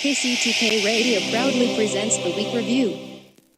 KCTK Radio proudly presents the Week Review.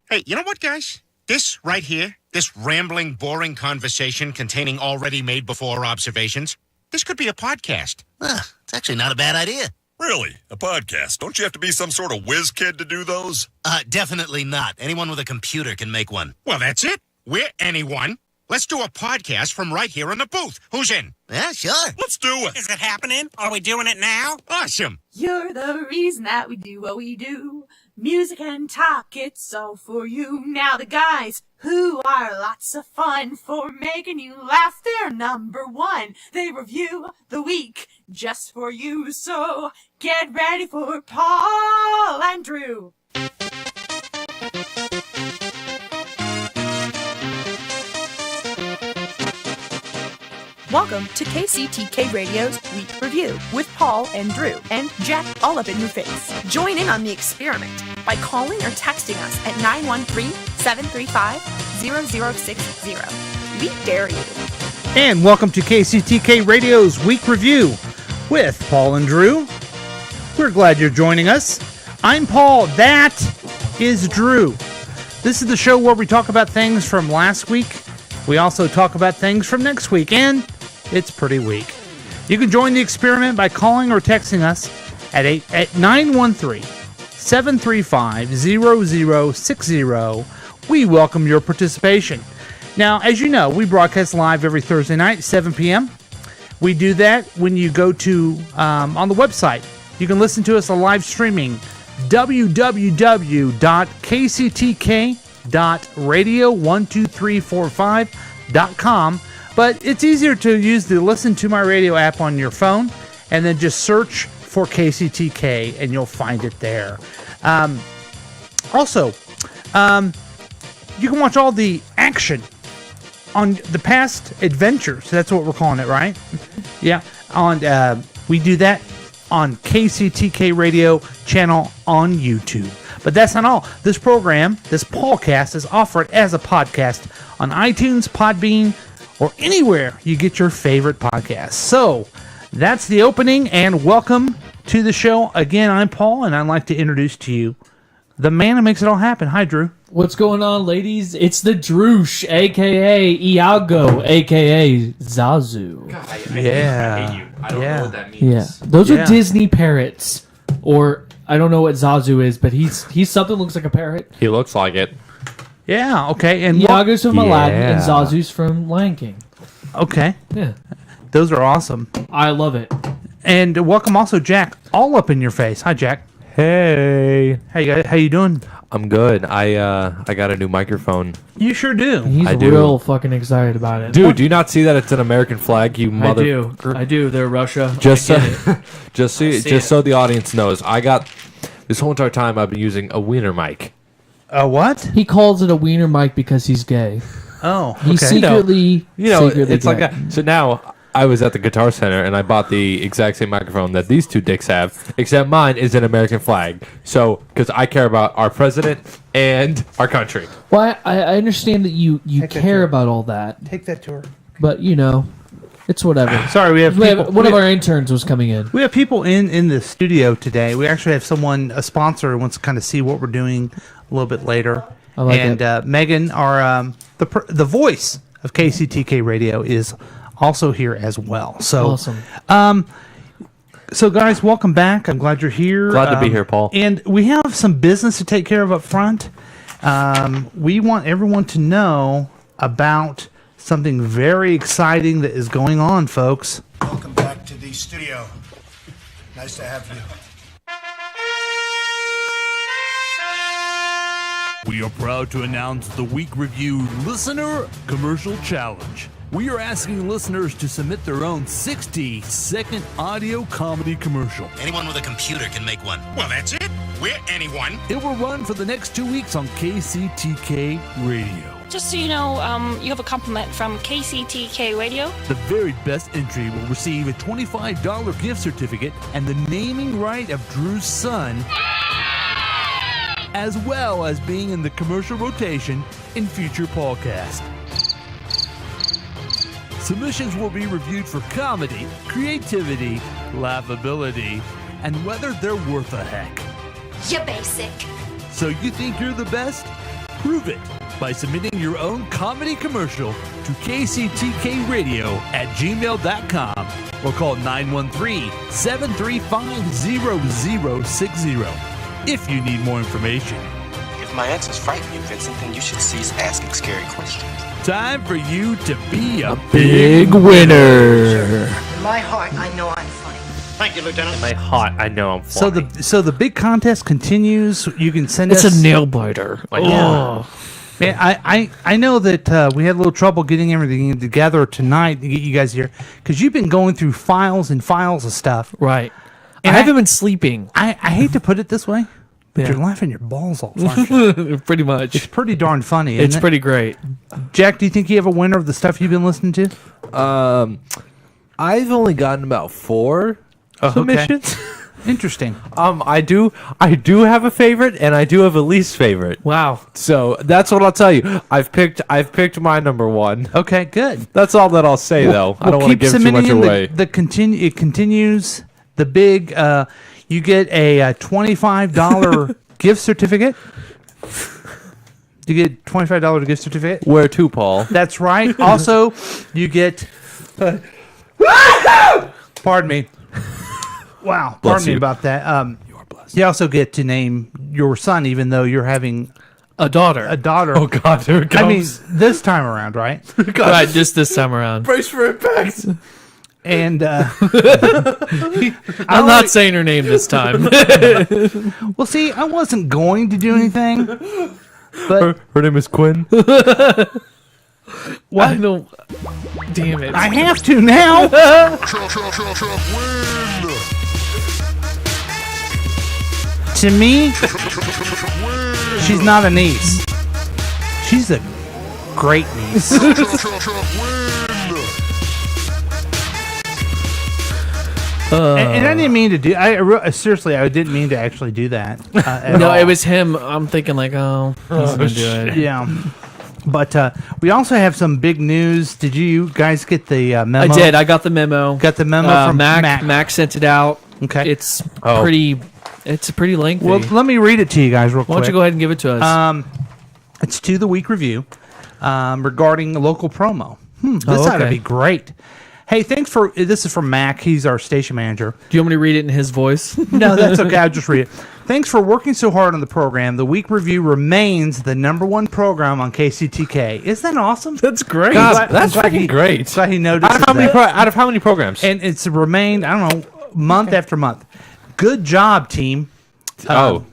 Hey, you know what, guys? This right here, this rambling, boring conversation containing already made before observations, this could be a podcast. It's actually not a bad idea. Really? A podcast? Don't you have to be some sort of whiz kid to do those? Definitely not. Anyone with a computer can make one. Well, that's it. We're anyone. Let's do a podcast from right here in the booth. Who's in? Yeah, sure. Let's do it. Is it happening? Are we doing it now? Awesome. You're the reason that we do what we do. Music and talk, it's all for you. Now the guys who are lots of fun for making you laugh, they're number one. They review the week just for you. So get ready for Paul and Drew. Welcome to KCTK Radio's Week Review with Paul and Drew and Jack all up in your face. Join in on the experiment by calling or texting us at 913-735-0060. We dare you. And welcome to KCTK Radio's Week Review with Paul and Drew. We're glad you're joining us. I'm Paul. That is Drew. This is the show where we talk about things from last week. We also talk about things from next week, and it's pretty weak. You can join the experiment by calling or texting us at 913-735-0060. We welcome your participation. Now, as you know, we broadcast live every Thursday night, 7 p.m. We do that when you go to, on the website. You can listen to us on live streaming, www.kctk.radio12345.com. But it's easier to use the Listen to My Radio app on your phone, and then just search for KCTK, and you'll find it there. Also, you can watch all the action on the past adventures. That's what we're calling it, right? Yeah. We do that on KCTK Radio channel on YouTube. But that's not all. This program, this Paulcast, is offered as a podcast on iTunes, Podbean, or anywhere you get your favorite podcasts. So, that's the opening, and welcome to the show. Again, I'm Paul, and I'd like to introduce to you the man who makes it all happen. Hi, Drew. What's going on, ladies? It's the Droosh, a.k.a. Iago, a.k.a. Zazu. God, I hate you. I don't know what that means. Yeah, those are Disney parrots, or I don't know what Zazu is, but he's something that looks like a parrot. He looks like it. Yeah, okay. And Iago's from Aladdin, and Zazu's from Lion King. Okay. Yeah. Those are awesome. I love it. And welcome also Jack, all up in your face. Hi, Jack. Hey. How you doing? I'm good. I got a new microphone. You sure do. He's real fucking excited about it. Dude, do you not see that it's an American flag, you mother... I do. They're Russia. Just so the audience knows, I got... This whole entire time I've been using a wiener mic. A what? He calls it a wiener mic because he's gay. Oh, okay. He's secretly it's gay. like that. So now I was at the Guitar Center and I bought the exact same microphone that these two dicks have, except mine is an American flag. So, because I care about our president and our country. Well, I understand that you care about all that. Take that tour. But, it's whatever. Sorry, we have one of our interns was coming in. We have people in the studio today. We actually have a sponsor who wants to kind of see what we're doing a little bit later. I like it. Megan, our the voice of KCTK Radio, is also here as well. So awesome. So guys, welcome back. I'm glad you're here. Glad to be here, Paul. And we have some business to take care of up front. We want everyone to know about something very exciting that is going on, folks. Welcome back to the studio. Nice to have you. We are proud to announce the Week Review Listener Commercial Challenge. We are asking listeners to submit their own 60-second audio comedy commercial. Anyone with a computer can make one. Well, that's it. We're anyone. It will run for the next 2 weeks on KCTK Radio. Just so you know, you have a compliment from KCTK Radio. The very best entry will receive a $25 gift certificate and the naming right of Drew's son, as well as being in the commercial rotation in future podcasts. Submissions will be reviewed for comedy, creativity, laughability, and whether they're worth a heck. You basic. So you think you're the best? Prove it by submitting your own comedy commercial to kctkradio@gmail.com or call 913-735-0060 if you need more information. If my answers frighten you, Vincent, then you should cease asking scary questions. Time for you to be a Big winner. In my heart, I know I'm funny. Thank you, Lieutenant. My heart, I know I'm funny. So the big contest continues. You can send It's us a nail biter. Yeah. Man, I know that we had a little trouble getting everything together tonight to get you guys here because you've been going through files and files of stuff. Right. And I haven't been sleeping. I hate to put it this way, but Yeah. you're laughing your balls off, aren't you? Pretty much. It's pretty darn funny, isn't It's it? pretty great. Jack, do you think you have a winner of the stuff you've been listening to? I've only gotten about 4 okay. submissions. Interesting. I do have a favorite, and I do have a least favorite. Wow. So that's what I'll tell you. I've picked my number 1. Okay, good. That's all that I'll say, though. I don't want to keep give too submitting much in away. It continues. The big, you get a $25 gift certificate. You get $25 gift certificate. Where to, Paul? That's right. Also, you get. Pardon me. Wow. Bless Pardon me you. about that. You are blessed. You also get to name your son, even though you're having A daughter. a daughter. Oh, God, here it comes. I mean, this time around, right? Right, just this time around. Brace for impact. And I'm not saying her name this time. well, see, I wasn't going to do anything, but Her name is Quinn. I don't. Damn it. I have to now. To me, she's not a niece. She's a great niece. And I didn't mean to do. Seriously, I didn't mean to actually do that. At No, all. it was him. I'm thinking like, he's gonna do it. Yeah. But we also have some big news. Did you guys get the memo? I did. I got the memo. Got the memo from Mac. Mac sent it out. Okay. It's pretty. It's pretty lengthy. Well, let me read it to you guys real quick. Why don't you go ahead and give it to us? It's to the week review regarding local promo. This ought to okay. be great. Hey, thanks for this is from Mac. He's our station manager. Do you want me to read it in his voice? No, that's okay. I'll just read it. Thanks for working so hard on the program. The week review remains the #1 program on KCTK. Isn't that awesome? That's great. God, that's fucking great. Glad he noticed. Out of how many programs? And it's remained, I don't know, month after month. Good job, team. Listen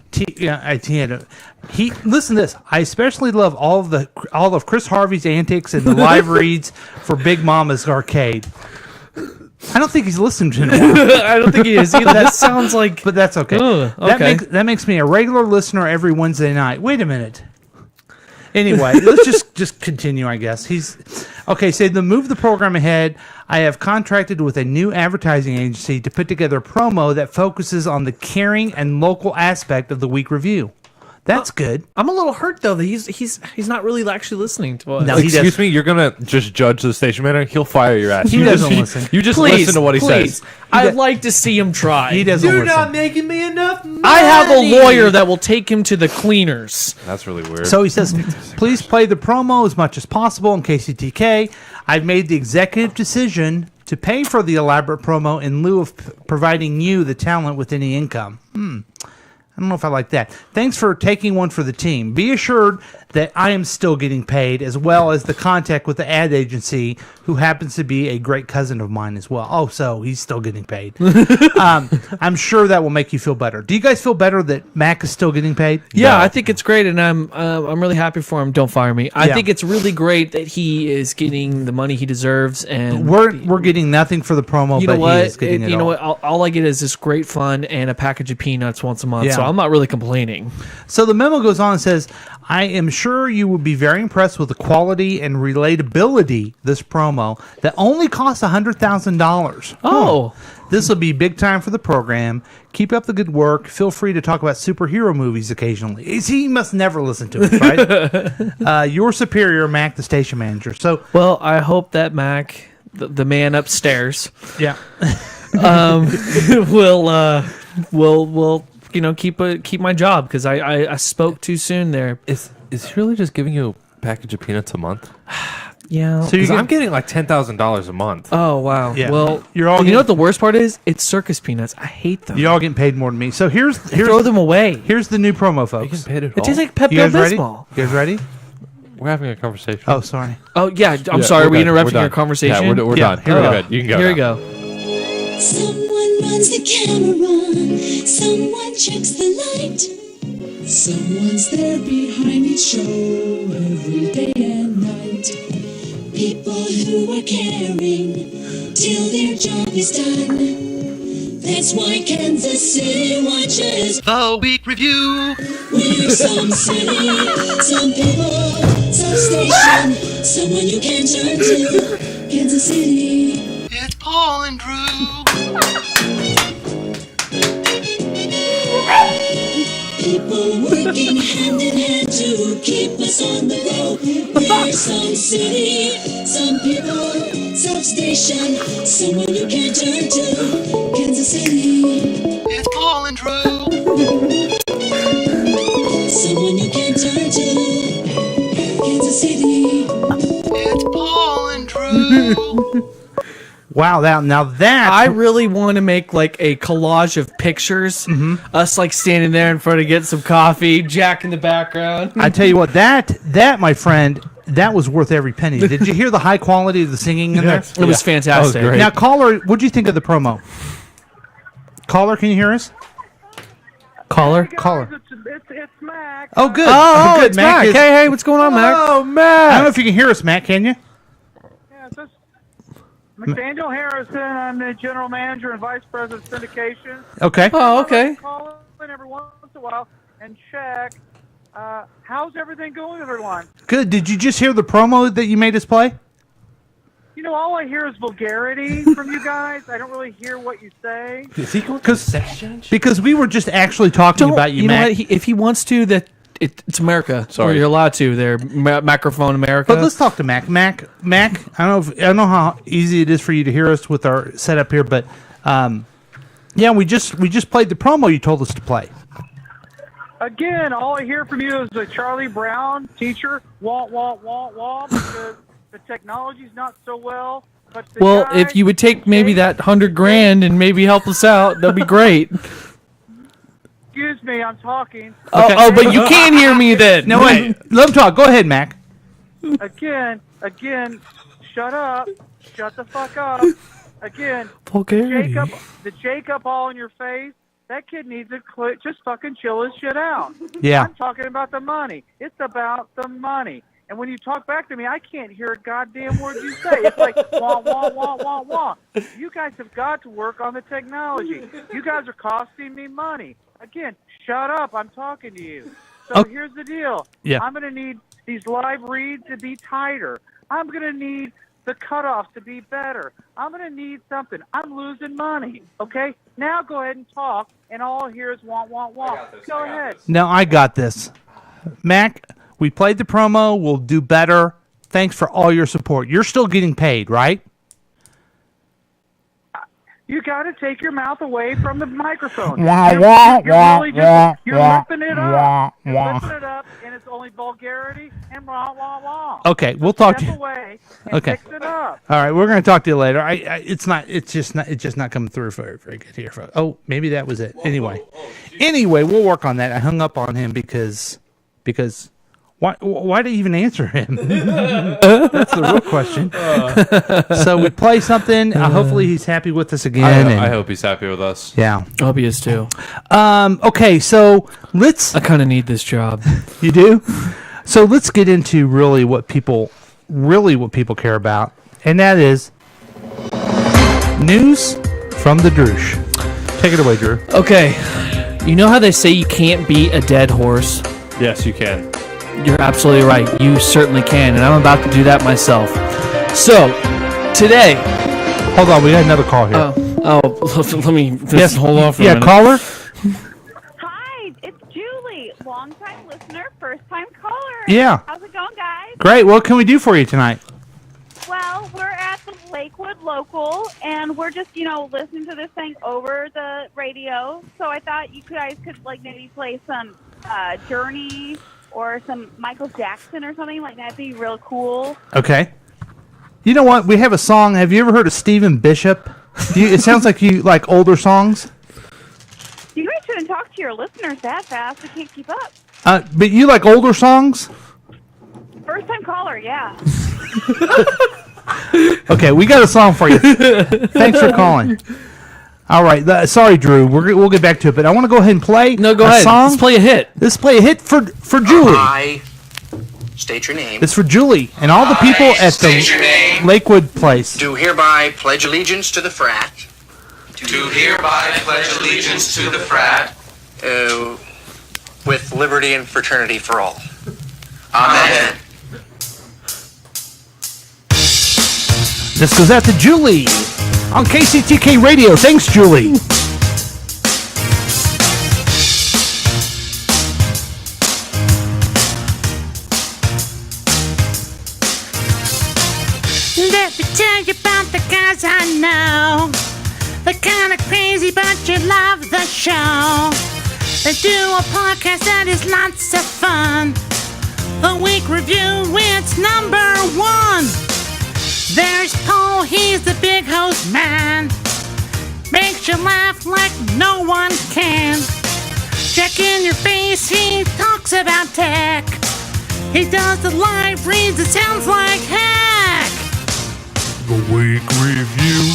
to this. I especially love all of Chris Harvey's antics and the live reads for Big Mama's Arcade. I don't think he's listened to it anymore. I don't think he is either. That sounds like. But that's okay. Okay. That makes me a regular listener every Wednesday night. Wait a minute. Anyway, let's just continue, I guess. Okay, so to move the program ahead, I have contracted with a new advertising agency to put together a promo that focuses on the caring and local aspect of the week review. That's good. I'm a little hurt though that he's not really actually listening to us. No, he Excuse does. me, you're gonna just judge the station manager? He'll fire your ass. He You doesn't just- listen. You just Please, listen to what he please. says. I'd like to see him try. He doesn't listen. making me enough money. I have a lawyer that will take him to the cleaners. That's really weird. So he says, please play the promo as much as possible in KCTK. I've made the executive decision to pay for the elaborate promo in lieu of providing you, the talent, with any income. I don't know if I like that. Thanks for taking one for the team. Be assured that I am still getting paid, as well as the contact with the ad agency, who happens to be a great cousin of mine as well. Oh, so he's still getting paid. I'm sure that will make you feel better. Do you guys feel better that Mac is still getting paid? Yeah, I think it's great, and I'm really happy for him. Don't fire me. I think it's really great that he is getting the money he deserves, and We're getting nothing for the promo, you but know what? he is getting it you know all. what? All I get is this great fun and a package of peanuts once a month. Yeah. So I'm not really complaining. So the memo goes on and says, I am sure you will be very impressed with the quality and relatability of this promo that only costs $100,000. Oh. This will be big time for the program. Keep up the good work. Feel free to talk about superhero movies occasionally. He must never listen to it, right? Your superior, Mac, the station manager. So, Well, I hope that Mac, the man upstairs, yeah. will keep my job because I spoke too soon there. Is he really just giving you a package of peanuts a month? Yeah. So I'm getting like $10,000 a month. Oh wow. Yeah. Well, You're all you getting- know what the worst part is? It's circus peanuts. I hate them. You're all getting paid more than me. So here's throw them away. Here's the new promo, folks. You can pay it It tastes like You guys ready? Pepto-Bismol. You guys ready? We're having a conversation. Oh, sorry. Oh yeah. I'm Yeah, sorry. we're We done. interrupting We're your done. conversation. Yeah, we're done. here we Go go. ahead. You can go. Here we now. go. Someone runs the camera, someone checks the light. Someone's there behind each show every day and night. People who are caring till their job is done. That's why Kansas City watches The Week Review. We're some city, some people, some station, someone you can turn to. Kansas City. It's Paul and Drew. People working hand in hand to keep us on the road. We're some city, some people, some station, someone you can turn to. Kansas City. It's Paul and Drew. Someone you can turn to. Kansas City. It's Paul and Drew. Wow, that I really want to make like a collage of pictures. Us like standing there in front of getting some coffee, Jack in the background. I tell you what, that my friend, that was worth every penny. Did you hear the high quality of the singing in Yes. there? It was fantastic. That was great. Now, caller, what'd you think of the promo? Caller, can you hear us? Caller. It's Mac. Oh, good. Oh, good. it's Mac. Hey, what's going on, Mac? Oh, I Mac. don't know if you can hear us, Matt. Can you? Yeah, it's just McDaniel Harrison. I'm the general manager and vice president of syndication. Okay. Oh, okay. I call in every once in a while and check. How's everything going with everyone? Good. Did you just hear the promo that you made us play? You know, all I hear is vulgarity from you guys. I don't really hear what you say. Is he going to sex change? Because we were just actually talking about you, know Matt. what? If he wants to, it's America. Sorry. You're allowed to. They're microphone America. But let's talk to Mac. Mac, I don't know how easy it is for you to hear us with our setup here, but yeah, we just played the promo you told us to play. Again, all I hear from you is a Charlie Brown teacher, wah, wah, wah, wah, because the technology's not so well. But the Well, guy, if you would take maybe that $100,000 and maybe help us out, that'd be great. excuse me, I'm talking. Oh, but you can't hear me then. No, wait. Let him talk. Go ahead, Mac. Again, shut up. Shut the fuck up. Again, Vulgarity. the Jacob all in your face, that kid needs to just fucking chill his shit out. Yeah. I'm talking about the money. It's about the money. And when you talk back to me, I can't hear a goddamn word you say. It's like, wah, wah, wah, wah, wah. You guys have got to work on the technology. You guys are costing me money. Again, shut up. I'm talking to you. So here's the deal. Yeah. I'm going to need these live reads to be tighter. I'm going to need the cutoffs to be better. I'm going to need something. I'm losing money. Okay? Now go ahead and talk, and all I hear is wah, wah, wah. Go ahead. No, I got this. Mac, we played the promo. We'll do better. Thanks for all your support. You're still getting paid, right? You got to take your mouth away from the microphone. Wah, You're wah, really wah, just, wah, you're wah, lipping it wah, up. You're wah. lipping it up, and it's only vulgarity and wah, wah, wah. Okay, we'll talk to Step you. away and Okay. fix it up. All right, we're going to talk to you later. It's just not coming through very good here. Oh, maybe that was it. Anyway, we'll work on that. I hung up on him because why did he even answer him? That's the real question. So we play something. Hopefully he's happy with us again. I hope he's happy with us. Yeah. I hope he is too. Okay, so let's. I kind of need this job. You do? So let's get into really what people care about, and that is news from the Droosh. Take it away, Drew. Okay. You know how they say you can't beat a dead horse? Yes, you can. You're absolutely right. You certainly can, and I'm about to do that myself. So, today... Hold on, we got another call here. Let me just hold on for a minute. Caller? Hi, it's Julie, long-time listener, first-time caller. Yeah. How's it going, guys? Great. What can we do for you tonight? Well, we're at the Lakewood local, and we're just, listening to this thing over the radio. So I thought you guys could, maybe play some Journey or some Michael Jackson or something like that. That'd be real cool. Okay. You know what? We have a song. Have you ever heard of Stephen Bishop? It sounds like you like older songs. You guys shouldn't talk to your listeners that fast. We can't keep up. But you like older songs? First time caller, yeah. Okay, we got a song for you. Thanks for calling. All right, sorry, Drew. We'll get back to it, but I want to go ahead and play. No, go ahead. Song. Let's play a hit. Let's play a hit for Julie. I state your name. It's for Julie and all the people at the Lakewood place. Do hereby pledge allegiance to the frat. Do hereby pledge allegiance to the frat. With liberty and fraternity for all. Amen. This goes out to Julie on KCTK Radio. Thanks, Julie. Let me tell you about the guys I know. They're kind of crazy, but you love the show. They do a podcast that is lots of fun. The Week Review, it's number 1. There's Paul, he's the big host man. Makes you laugh like no one can. Check in your face, he talks about tech. He does the live reads, it sounds like heck. The Week Review.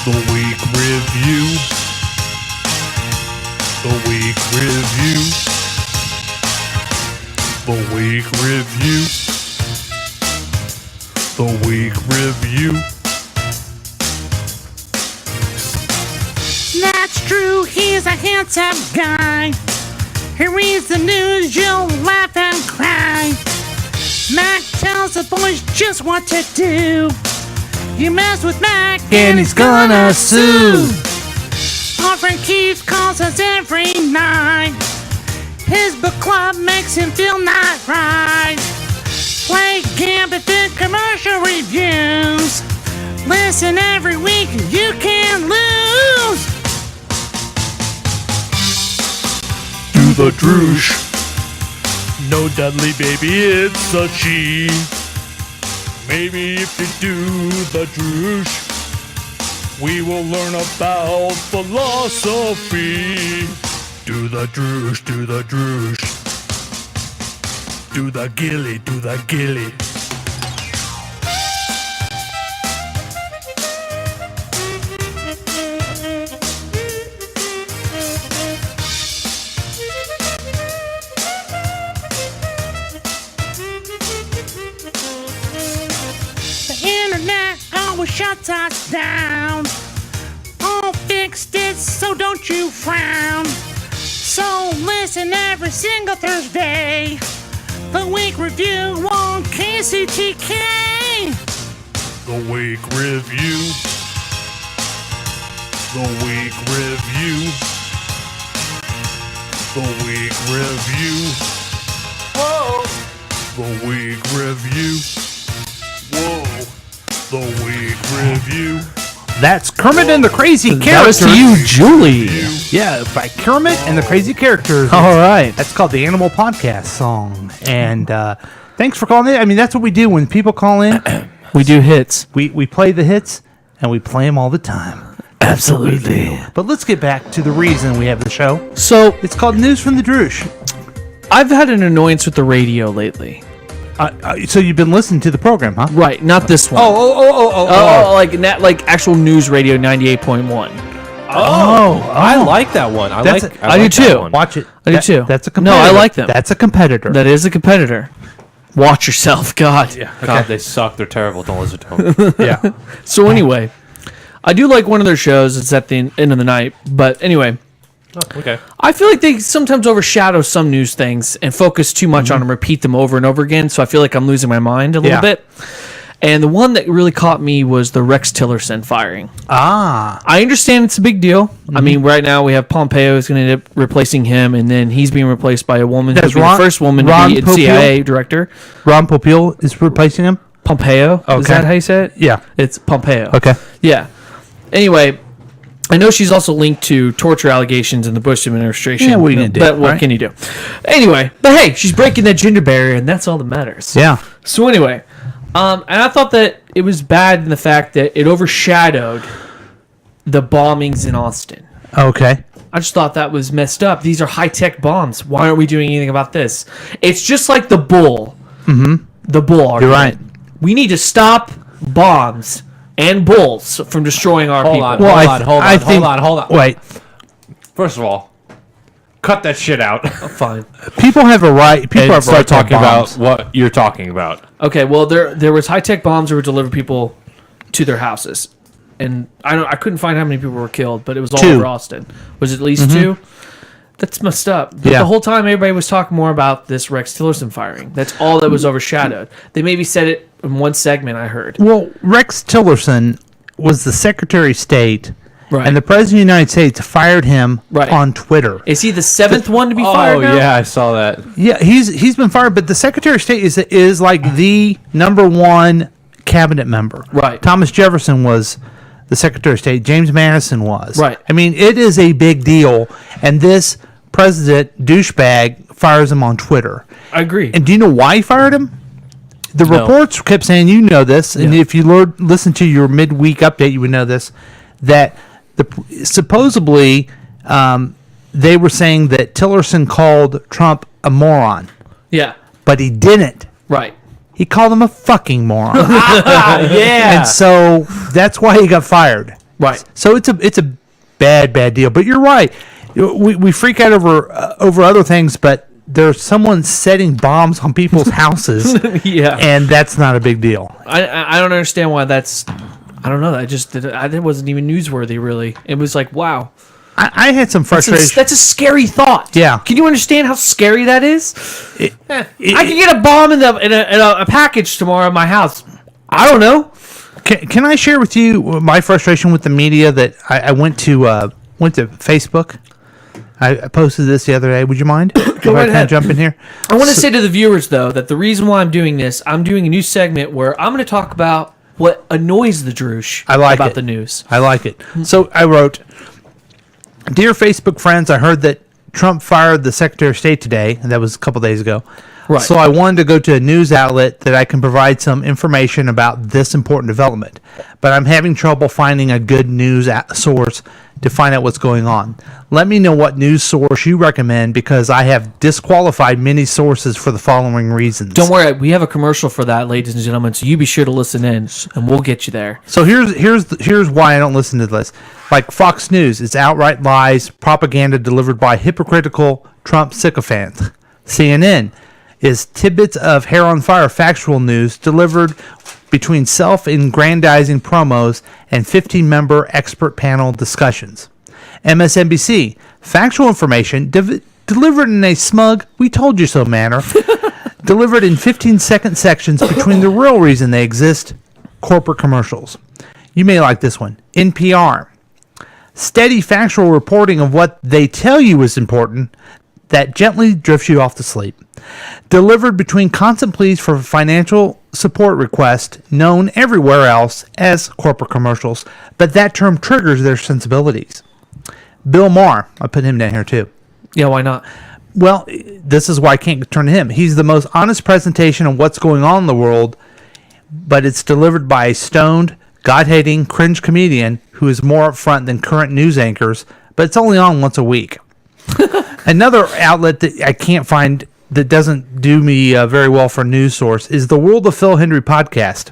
The Week Review. The Week Review. The Week Review. The Week Review. That's true, he's a handsome guy. He reads the news, you'll laugh and cry. Mac tells the boys just what to do. You mess with Mac And he's gonna sue. Our friend Keith calls us every night. His book club makes him feel not right. Play Gambit the commercial reviews. Listen every week, you can lose. Do the droosh. No Dudley, baby, it's a she. Maybe if you do the droosh, we will learn about philosophy. Do the droosh, do the droosh. Do the gilly, do the gilly. The internet always shuts us down. All fixed it, so don't you frown. So listen every single Thursday. The Week Review on KCTK. The Week Review. The Week Review. The Week Review. Whoa. The Week Review. Whoa. The Week Review. That's Kermit and the Crazy Characters. That was to you, Julie. Yeah, by Kermit and the Crazy Characters. All right. That's called the Animal Podcast song. And thanks for calling in. I mean, that's what we do when people call in. We do hits. We play the hits, and we play them all the time. Absolutely. But let's get back to the reason we have the show. So it's called News from the Droosh. I've had an annoyance with the radio lately. So you've been listening to the program, huh? Right, not this one. Oh, like actual news radio 98.1. I like that one. I do too. One. Watch it. I do too. That's a competitor. No, I like them. That's a competitor. That is a competitor. Watch yourself, God. Yeah. God, they suck. They're terrible. Don't listen to them. Yeah. So anyway, I do like one of their shows. It's at the end of the night. But anyway. Oh, okay. I feel like they sometimes overshadow some news things and focus too much on them, repeat them over and over again. So I feel like I'm losing my mind a little bit. And the one that really caught me was the Rex Tillerson firing. I understand it's a big deal. I mean, right now we have Pompeo is going to end up replacing him, and then he's being replaced by a woman who's the first woman to be a CIA director. Ron Popeil is replacing him? Pompeo. Is Okay. that how you say it? Yeah. It's Pompeo. Okay. Yeah. Anyway, I know she's also linked to torture allegations in the Bush administration. Yeah, what are you gonna do, But what right? can you do? Anyway, but hey, she's breaking that gender barrier, and that's all that matters. Yeah. So anyway, and I thought that it was bad in the fact that it overshadowed the bombings in Austin. Okay. I just thought that was messed up. These are high-tech bombs. Why aren't we doing anything about this? It's just like the bull. Mm-hmm. The bull argument. You're right. We need to stop bombs and bulls from destroying our people. Hold on. Wait. First of all, cut that shit out. Fine. People have a right. People And have a start right to have talking about bombs. what you're talking about. Okay, well there was high-tech bombs that were delivering people to their houses. And I couldn't find how many people were killed, but it was all 2. over Austin. Was it at least 2? That's messed up. But Yeah. the whole time, everybody was talking more about this Rex Tillerson firing. That's all that was overshadowed. They maybe said it in one segment, I heard. Well, Rex Tillerson was the Secretary of State, Right. and the President of the United States fired him Right. on Twitter. Is he the 7th one to be fired now? Oh, yeah, I saw that. Yeah, he's been fired, but the Secretary of State is like the number one cabinet member. Right. Thomas Jefferson was the Secretary of State. James Madison was. Right. I mean, it is a big deal, and this president douchebag fires him on Twitter. I agree. And do you know why he fired him? The No. reports kept saying, you know this, and if you listen to your midweek update, you would know this, that supposedly they were saying that Tillerson called Trump a moron, Yeah. but he didn't. Right. He called him a fucking moron. Yeah. And so that's why he got fired. Right. So it's a bad deal. But you're right. We freak out over other things, but there's someone setting bombs on people's houses. Yeah. And that's not a big deal. I don't understand why that's. I don't know. That wasn't even newsworthy, really. It was like, wow. I had some frustration. That's a scary thought. Yeah. Can you understand how scary that is? I can get a bomb in a package tomorrow at my house. I don't know. Can I share with you my frustration with the media that I went to Facebook? I posted this the other day. Would you mind? Go right ahead. Jump in here. I want to say to the viewers, though, that the reason why I'm doing this, I'm doing a new segment where I'm going to talk about what annoys the Droosh about the news. I like it. So I wrote, "Dear Facebook friends, I heard that Trump fired the Secretary of State today, and that was a couple days ago. Right. So I wanted to go to a news outlet that I can provide some information about this important development. But I'm having trouble finding a good news source to find out what's going on. Let me know what news source you recommend because I have disqualified many sources for the following reasons." Don't worry, we have a commercial for that, ladies and gentlemen, so you be sure to listen in, and we'll get you there. So here's why I don't listen to this. Like Fox News, it's outright lies, propaganda delivered by hypocritical Trump sycophants. CNN is tidbits of hair on fire factual news delivered between self-aggrandizing promos and 15-member expert panel discussions. MSNBC, factual information delivered in a smug, we told you so manner, delivered in 15-second sections between the real reason they exist, corporate commercials. You may like this one. NPR, steady factual reporting of what they tell you is important that gently drifts you off to sleep. Delivered between constant pleas for financial support requests known everywhere else as corporate commercials, but that term triggers their sensibilities. Bill Maher, I put him down here too. Yeah, why not? Well, this is why I can't turn to him. He's the most honest presentation of what's going on in the world, but it's delivered by a stoned, God-hating, cringe comedian who is more upfront than current news anchors, but it's only on once a week. Another outlet that I can't find that doesn't do me very well for a news source is the World of Phil Hendry podcast.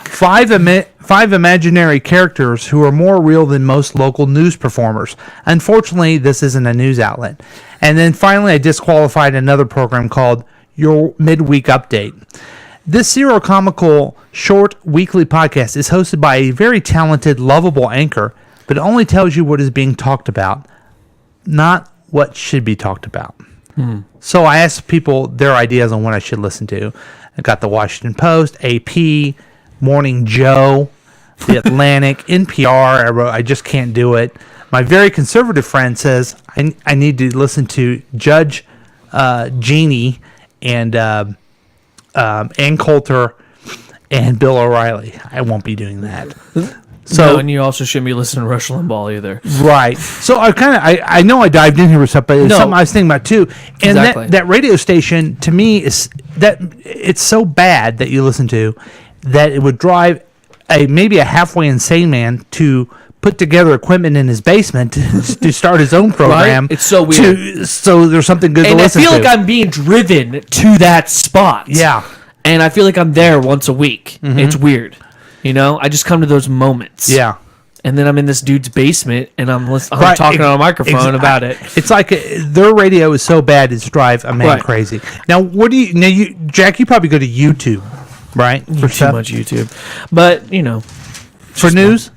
Five imaginary characters who are more real than most local news performers. Unfortunately, this isn't a news outlet. And then finally, I disqualified another program called Your Midweek Update. This serial-comical, short, weekly podcast is hosted by a very talented, lovable anchor, but it only tells you what is being talked about, not what should be talked about. So I asked people their ideas on what I should listen to. I got the Washington Post, AP, Morning Joe, The Atlantic, NPR. I wrote, I just can't do it. My very conservative friend says I need to listen to Judge Jeannie and Ann Coulter and Bill O'Reilly. I won't be doing that. So, and you also shouldn't be listening to Rush Limbaugh either. Right. So I know I dived in here with stuff, but it's something I was thinking about too. And that radio station to me is that it's so bad that you listen to that it would drive maybe a halfway insane man to put together equipment in his basement to start his own program. Right? It's so weird. So there's something good to listen to. And I feel like I'm being driven to that spot. Yeah. And I feel like I'm there once a week. Mm-hmm. It's weird. You know, I just come to those moments. Yeah. And then I'm in this dude's basement and I'm talking on a microphone about it. It's like their radio is so bad it's drive a man crazy. Now, Jack, you probably go to YouTube, right? For too much YouTube. But, you know. For news?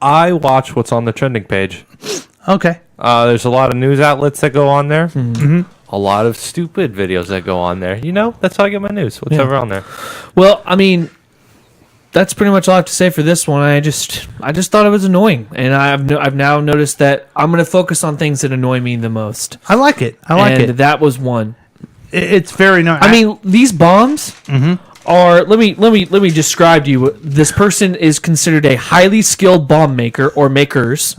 I watch what's on the trending page. Okay. There's a lot of news outlets that go on there. Mm-hmm. A lot of stupid videos that go on there. You know, that's how I get my news. Whatever on there. Well, I mean, that's pretty much all I have to say for this one. I just thought it was annoying, and I've now noticed that I'm going to focus on things that annoy me the most. I like it. And that was one. It's very nice. I mean, these bombs are. Let me describe to you. This person is considered a highly skilled bomb maker or makers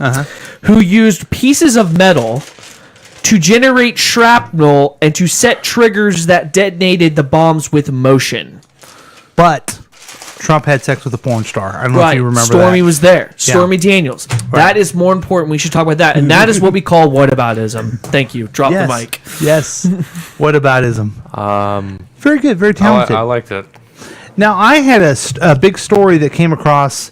who used pieces of metal to generate shrapnel and to set triggers that detonated the bombs with motion. But Trump had sex with a porn star. I don't know if you remember Stormy that. was there. Stormy Daniels. Right. That is more important. We should talk about that. And that is what we call whataboutism. Thank you. Drop the mic. Yes. Whataboutism. Very good. Very talented. I liked it. Now, I had a big story that came across.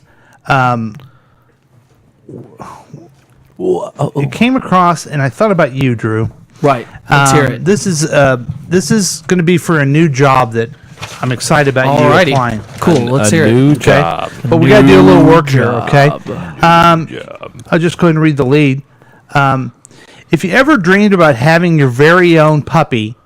It came across, and I thought about you, Drew. Right. Let's hear it. This is going to be for a new job that I'm excited about you applying. Cool. Let's hear it. New job. But we got to do a little work here, okay? I'll just go ahead and read the lead. If you ever dreamed about having your very own puppy,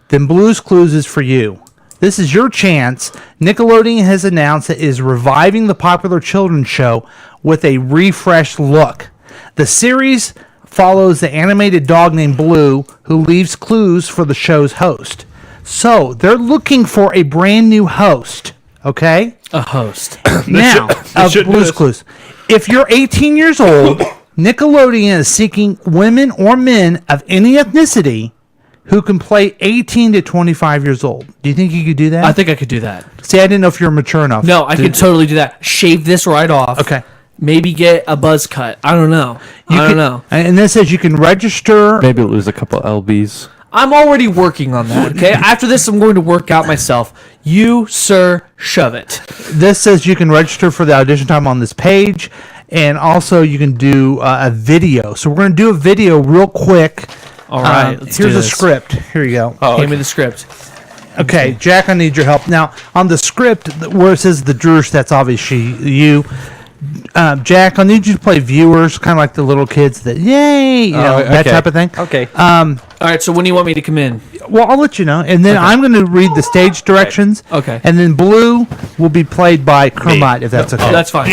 then Blue's Clues is for you. This is your chance. Nickelodeon has announced it is reviving the popular children's show with a refreshed look. The series follows the animated dog named Blue, who leaves clues for the show's host. So, they're looking for a brand new host, okay? A host. Now, of Blue's Clues. If you're 18 years old, Nickelodeon is seeking women or men of any ethnicity who can play 18 to 25 years old. Do you think you could do that? I think I could do that. See, I didn't know if you were mature enough. No, I could totally do that. Shave this right off. Okay. Maybe get a buzz cut. I don't know. I don't know. And this says you can register. Maybe lose a couple LBs. I'm already working on that, okay? After this, I'm going to work out myself. You, sir, shove it. This says you can register for the audition time on this page, and also you can do a video. So we're going to do a video real quick. All right, here's a script. Here you go. Give me the script. Okay, Jack, I need your help. Now, on the script, where it says the Drush, that's obviously you. Jack, I need you to play viewers, kind of like the little kids that, yay, that type of thing. Okay. All right, so when do you want me to come in? Well, I'll let you know. And then I'm going to read the stage directions. Okay. And then Blue will be played by Kermit, if that's okay. That's fine.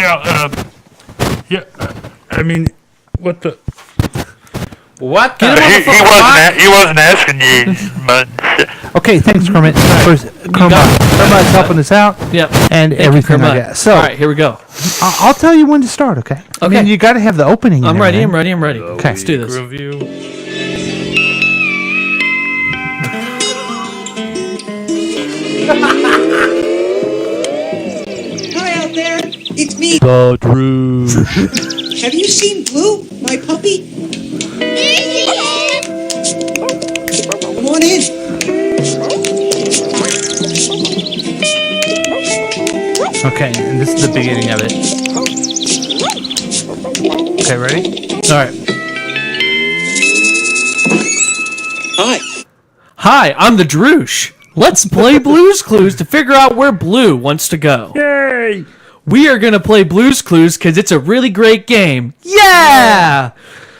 I mean, what the... What? He wasn't asking you, but... Okay, thanks, Kermit. Kermit's helping us out. Yep. And everything like that. So, all right, here we go. I'll tell you when to start, okay? I mean, you got to have the opening. I'm ready. Man. I'm ready. Okay, let's do this. Review. Hi out there, it's me. The Drew. Have you seen Blue, my puppy? Come on in. Okay, and this is the beginning of it. Okay, ready? All right. Hi, I'm the Droosh. Let's play Blue's Clues to figure out where Blue wants to go. Yay! We are going to play Blue's Clues because it's a really great game. Yeah!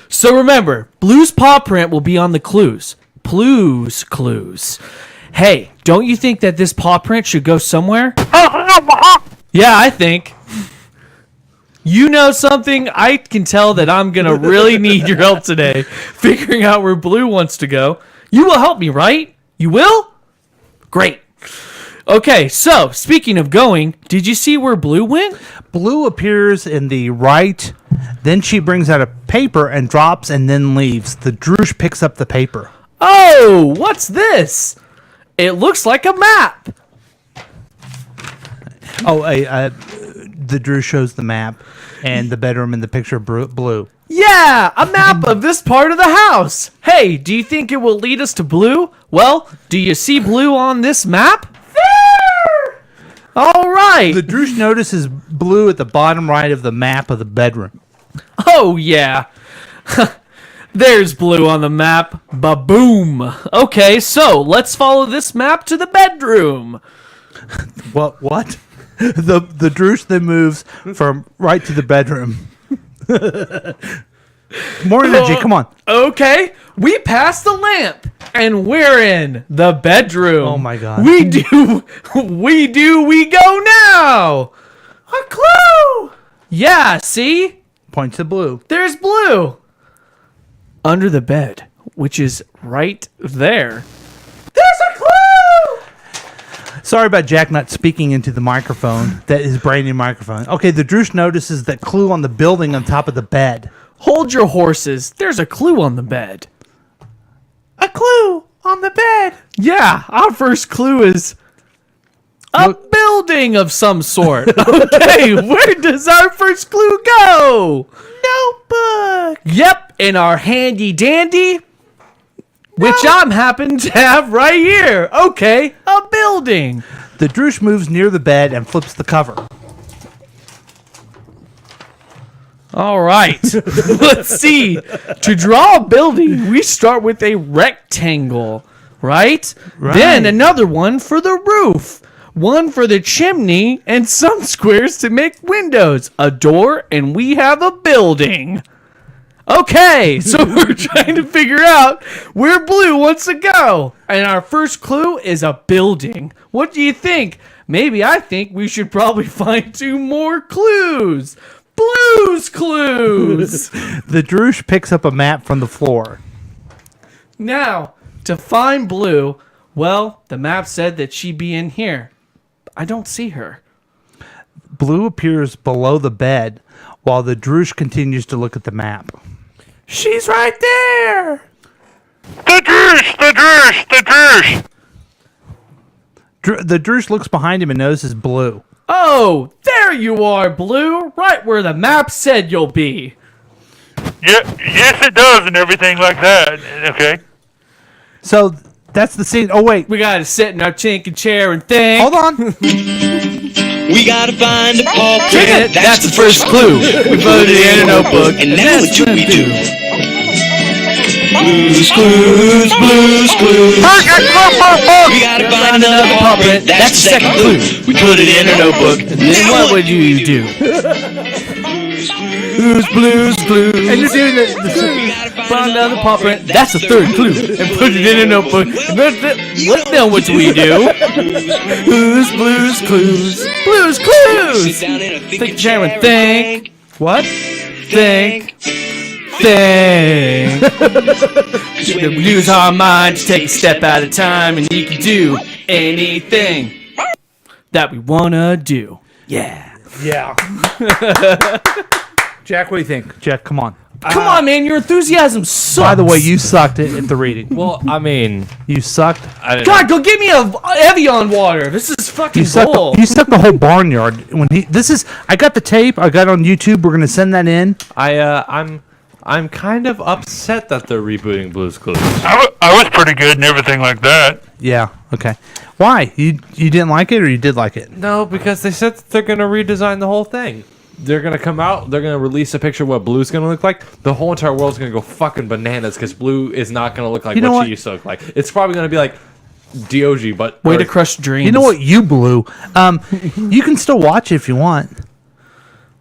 So remember, Blue's paw print will be on the clues. Blue's Clues. Hey, don't you think that this paw print should go somewhere? Yeah, I think. You know something? I can tell that I'm going to really need your help today figuring out where Blue wants to go. You will help me, right? You will? Great. Okay, so speaking of going, did you see where Blue went? Blue appears in the right. Then she brings out a paper and drops and then leaves. The Droosh picks up the paper. Oh, what's this? It looks like a map. Oh, the Droosh shows the map and the bedroom in the picture Blue. Yeah, a map of this part of the house. Hey, do you think it will lead us to Blue? Well, do you see Blue on this map? There! All right. The Droosh notices Blue at the bottom right of the map of the bedroom. Oh, yeah. There's Blue on the map. Ba-boom. Okay, so let's follow this map to the bedroom. What? The Droosh then moves from right to the bedroom. More energy, come on. Okay, we passed the lamp, and we're in the bedroom. Oh my god. We go now. A clue. Yeah, see? Point to Blue. There's Blue. Under the bed, which is right there. There's a clue! Sorry about Jack not speaking into the microphone. That is brand new microphone. Okay, the Droosh notices that clue on the building on top of the bed. Hold your horses. There's a clue on the bed. A clue on the bed. Yeah, our first clue is a building of some sort. Okay, where does our first clue go? Notebook. Yep, in our handy dandy, which I'm happen to have right here. Okay, a building. The Droosh moves near the bed and flips the cover. All right, let's see. To draw a building, we start with a rectangle, right? Then another one for the roof, one for the chimney, and some squares to make windows, a door, and we have a building. Okay, so we're trying to figure out where Blue wants to go. And our first clue is a building. What do you think? Maybe I think we should probably find 2 more clues. Blue's Clues! The Droosh picks up a map from the floor. Now, to find Blue, well, the map said that she'd be in here. I don't see her. Blue appears below the bed while the Droosh continues to look at the map. She's right there! The Droosh! The Droosh looks behind him and notices Blue. Oh, there you are, Blue, right where the map said you'll be. Yeah, yes it does and everything like that. Okay. So that's the scene. Oh wait, we gotta sit in our chinky chair and think. Hold on. We gotta find a portrait. Chicken, that's the first clue. We put it in a notebook, and now what do we do? Blue's Clues. We gotta find another puppet. That's the second clue. We put it in a notebook, and then what would you do? Blue's Clues. And you're doing the find another puppet. That's the third clue. And put it in a notebook. And then what do we do? Blue's Clues. Blue's Clues. Think, chair, and think. What? Think. We use our mind to take a step at a time, and you can do anything that we wanna do. Yeah. Jack, what do you think? Jack, come on. Come on, man. Your enthusiasm sucks. By the way, you sucked at the reading. Well, I mean, you sucked. God, go get me a Evian water. This is fucking bull. You sucked the whole barnyard. I got the tape. I got it on YouTube. We're gonna send that in. I'm kind of upset that they're rebooting Blue's Clues. I was pretty good and everything like that. Yeah. Okay. Why? You didn't like it, or you did like it? No, because they said that they're gonna redesign the whole thing. They're gonna come out. They're gonna release a picture of what Blue's gonna look like. The whole entire world's gonna go fucking bananas because Blue is not gonna look like what she used to look like. It's probably gonna be like DOG, but way to crush dreams. You know what, you Blue? You can still watch it if you want.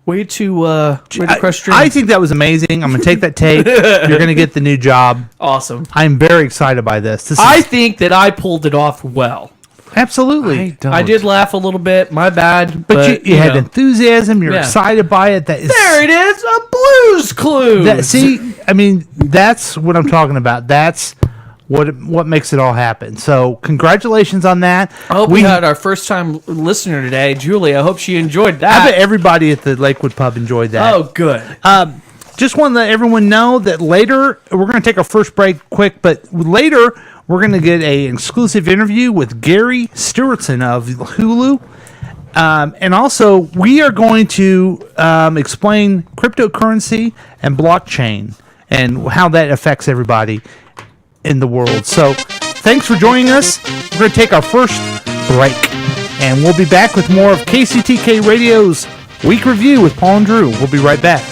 Way to crush dreams. I think that was amazing. I'm gonna take that tape. You're gonna get the new job. Awesome. I'm very excited by this. I think that I pulled it off well. Absolutely. I did laugh a little bit. My bad. But you had enthusiasm. You're excited by it. There it is. A Blue's Clue. See, I mean, that's what I'm talking about. That's what makes it all happen. So congratulations on that. I hope we had our first time listener today, Julie. I hope she enjoyed that. I bet everybody at the Lakewood Pub enjoyed that. Oh, good. Just want to let everyone know that later, we're going to take our first break quick, but later we're going to get an exclusive interview with Garry Stuartson of Hulu. And also, we are going to explain cryptocurrency and blockchain and how that affects everybody in the world. So, thanks for joining us. We're going to take our first break, and we'll be back with more of KCTK Radio's Week Review with Paul and Drew. We'll be right back.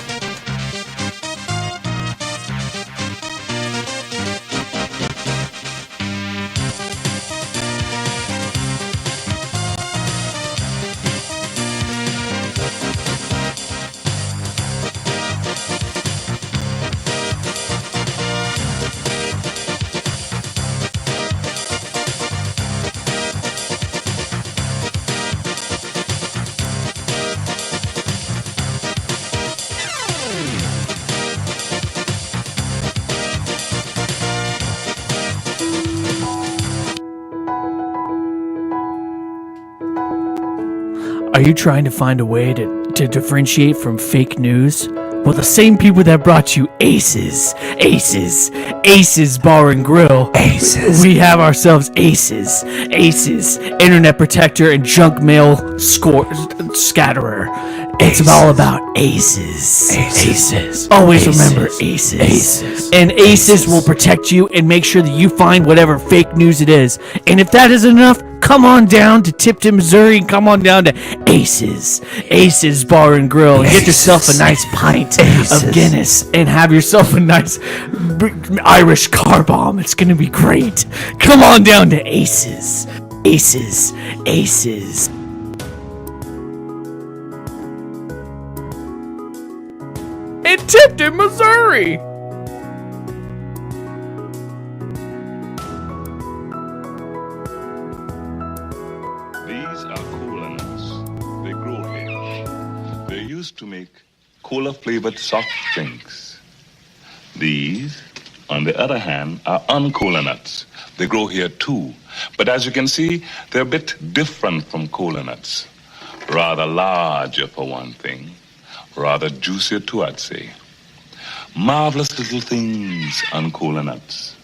Are you trying to find a way to differentiate from fake news? Well, the same people that brought you Aces Bar and Grill. Aces. We have ourselves Aces, Internet Protector and Junk Mail Scatterer. It's all about Aces. Always remember Aces. And Aces will protect you and make sure that you find whatever fake news it is. And if that isn't enough, come on down to Tipton, Missouri, and come on down to Aces Bar and Grill, and get yourself a nice pint of Guinness and have yourself a nice Irish car bomb. It's going to be great. Come on down to Aces. In Tipton, Missouri. These are cola nuts. They grow here. They're used to make cola-flavored soft drinks. These, on the other hand, are uncola nuts. They grow here too. But as you can see, they're a bit different from cola nuts. Rather larger for one thing. Rather juicier too, I'd say. Marvelous little things, uncola nuts.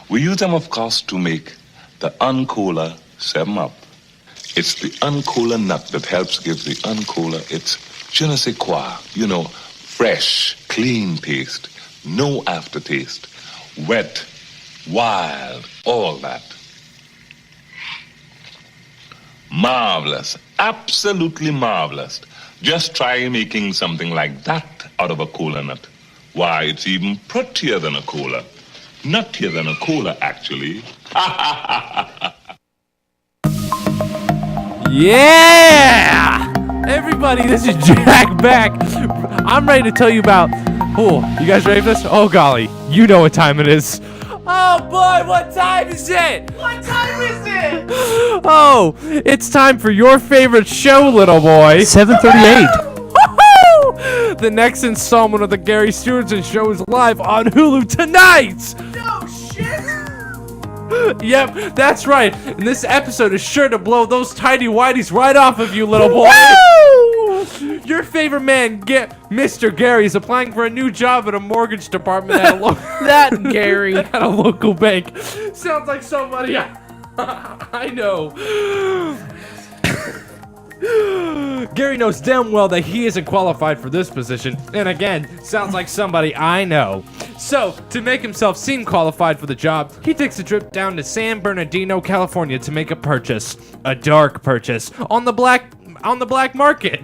We use them, of course, to make the uncola 7-Up. It's the uncola nut that helps give the uncola its je ne sais quoi. You know, fresh, clean taste, no aftertaste, wet, wild, all that. Marvelous, absolutely marvelous. Just try making something like that out of a cola nut. Why, it's even prettier than a cola. Nuttier than a cola, actually. Yeah! Everybody, this is Jack back. I'm ready to tell you about... Oh, you guys ready for this? Oh, golly. You know what time it is. Oh, boy, what time is it? What time is it? Oh, it's time for your favorite show, little boy. 7:38. The next installment of the Garry Stuartson Show is live on Hulu tonight. No shit. Yep, that's right. And this episode is sure to blow those tidy whities right off of you, little boy. Your favorite man, Mr. Garry, is applying for a new job at a mortgage department at a That Garry at a local bank. Sounds like somebody I know. Garry knows damn well that he isn't qualified for this position, and again, sounds like somebody I know. So, to make himself seem qualified for the job, he takes a trip down to San Bernardino, California to make a purchase. A dark purchase. On the black market.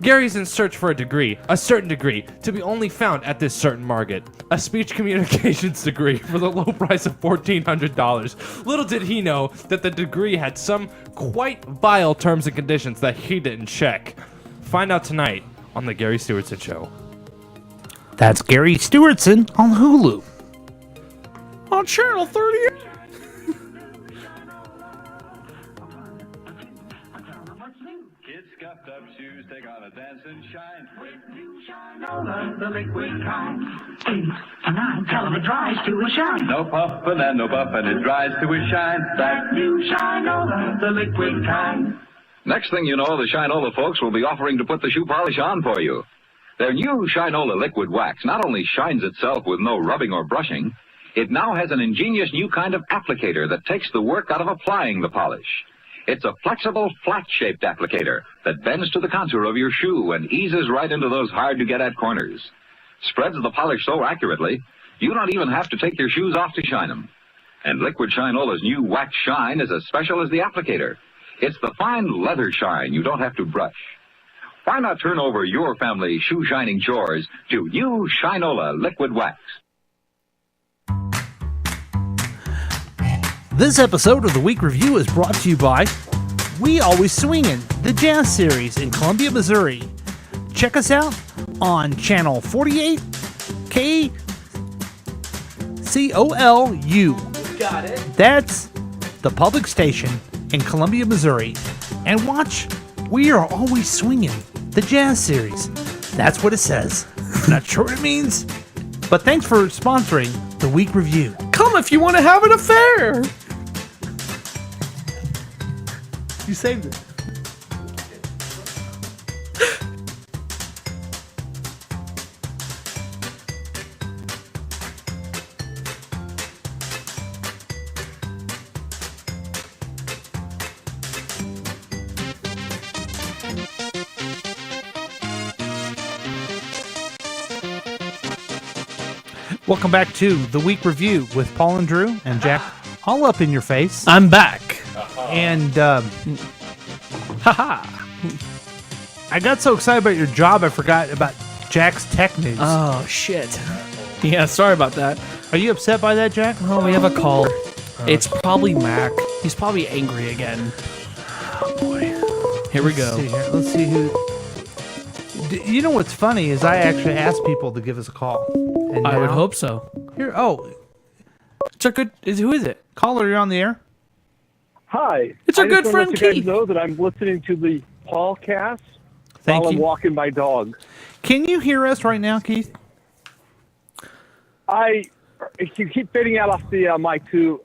Gary's in search for a certain degree, to be only found at this certain market. A speech communications degree for the low price of $1,400. Little did he know that the degree had some quite vile terms and conditions that he didn't check. Find out tonight on The Garry Stuartson Show. That's Garry Stuartson on Hulu. On Channel 38. Kids got up shoes take on a dance and shine. With new Shinola, the liquid kind. 8 or 9, tell 'em it dries to a shine. No puffin' and no buffin', it dries to a shine. That new Shinola, the liquid kind. Next thing you know, the Shinola folks will be offering to put the shoe polish on for you. Their new Shinola liquid wax not only shines itself with no rubbing or brushing, it now has an ingenious new kind of applicator that takes the work out of applying the polish. It's a flexible, flat-shaped applicator that bends to the contour of your shoe and eases right into those hard-to-get-at corners. Spreads the polish so accurately, you don't even have to take your shoes off to shine them. And Liquid Shinola's new wax shine is as special as the applicator. It's the fine leather shine you don't have to brush. Why not turn over your family shoe-shining chores to new Shinola Liquid Wax? This episode of the Week Review is brought to you by We Always Swingin', the Jazz Series in Columbia, Missouri. Check us out on channel 48 KCOLU. Got it. That's the public station in Columbia, Missouri. And watch We Are Always Swingin', the Jazz Series. That's what it says. I'm not sure what it means, but thanks for sponsoring the Week Review. Come if you want to have an affair. You saved it. Welcome back to the Week Review with Paul and Drew and Jack, all up in your face. I'm back. And, haha. I got so excited about your job, I forgot about Jack's tech news. Oh, shit. Yeah, sorry about that. Are you upset by that, Jack? Oh, we have a caller. It's probably Mac. He's probably angry again. Oh, boy. Here we go. Let's see who... You know what's funny is I actually asked people to give us a call. And I would now- hope so. Here, it's our good. Who is it? Caller, you're on the air. Hi. It's our I good just friend want to let you Keith. guys know that I'm listening to the Paulcast Thank while you. I'm walking my dog. Can you hear us right now, Keith? You keep fading out off the mic to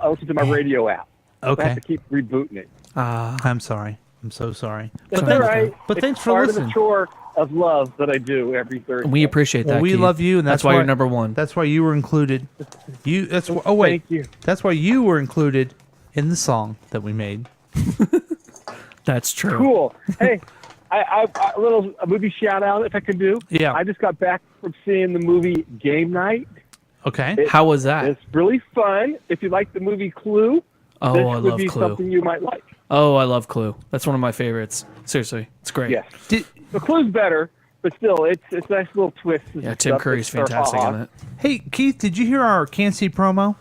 listen to my radio app. Okay. I have to keep rebooting it. I'm sorry. I'm so sorry. That's But all right. But It's thanks for part listening. of the chore of love that I do every Thursday. We appreciate that. Well, we Keith. love you, and that's why you're number one. That's why you were included. Oh wait, Thank you. That's why you were included in the song that we made. That's true. Cool. Hey, a movie shout out if I could do. Yeah. I just got back from seeing the movie Game Night. Okay. How was that? It's really fun. If you like the movie Clue, Oh, this I would love be Clue. something you might like. Oh, I love Clue. That's one of my favorites. Seriously, it's great. Yes. The Clue's better, but still, it's a nice little twist. and Yeah, Tim stuff. Curry's Or fantastic ha-ha. in it. Hey, Keith, did you hear our Can't See promo?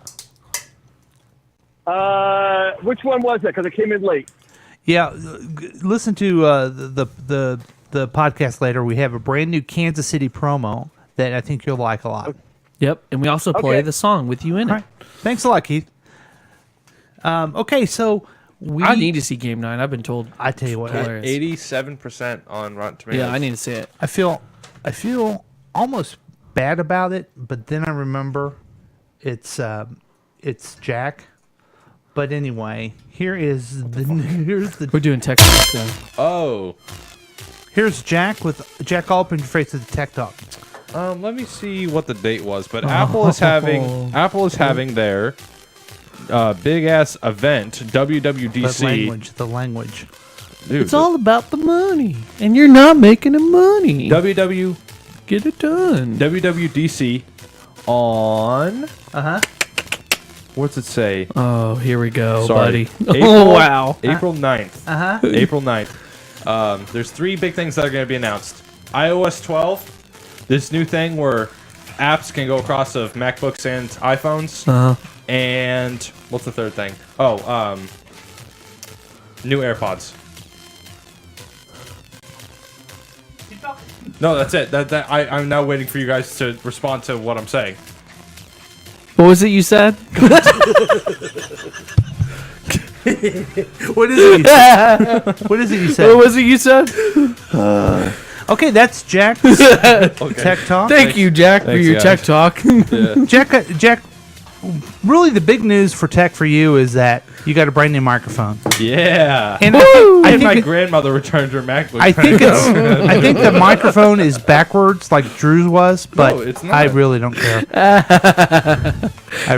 Which one was that? Because it came in late. Yeah, listen to the podcast later. We have a brand new Kansas City promo that I think you'll like a lot. Yep, and we also play Okay. the song with you in it. Thanks a lot, Keith. Okay, so I need to see Game 9. I've been told. I tell you what, hilarious. 87% on Rotten Tomatoes. Yeah, I need to see it. I feel almost bad about it, but then I remember it's Jack. But anyway, here's the We're doing tech talk then. Oh. Here's Jack all up in your face at the tech talk. Let me see what the date was, but Apple is having their big ass event, WWDC. The language. Dude, It's all about the money, and you're not making the money. Get it done. WWDC on. What's it say? Oh, here we go, Sorry. buddy. Oh, wow. April 9th. April 9th. There's 3 big things that are going to be announced. iOS 12, this new thing where apps can go across of MacBooks and iPhones. And what's the third thing? Oh, new AirPods. No, that's it. I'm now waiting for you guys to respond to what I'm saying. What was it you said? What is it you said? What is it you said? What was it you said? Okay, that's Jack's tech talk. Thank you, Jack, for your tech talk. Jack, really the big news for tech for you is that you got a brand new microphone. Yeah. And I I think my think grandmother returned her MacBook. I think the microphone is backwards like Drew's was, but No, it's not. I really don't care.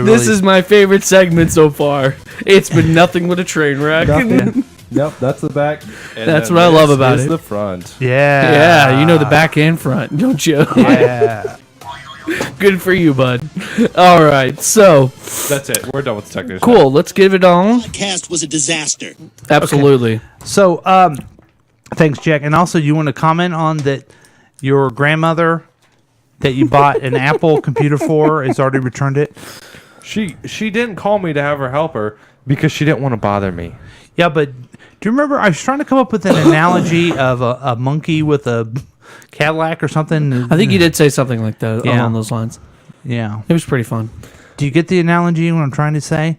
This is my favorite segment so far. It's been nothing but a train wreck. Nope, that's the back. And That's then what I love this about is it. the front. Yeah, you know the back and front, don't you? Yeah. Good for you, bud. All right, so That's it. We're done with the tech news. cool. Let's give it on. Podcast was a disaster. Absolutely. So, thanks, Jack. And also, you want to comment on that your grandmother that you bought an Apple computer for has already returned it? She didn't call me to have her help her because she didn't want to bother me. Yeah, but do you remember I was trying to come up with an analogy of a monkey with a Cadillac or something? I think you did say something like that along those lines. Yeah. It was pretty fun. Do you get the analogy what I'm trying to say?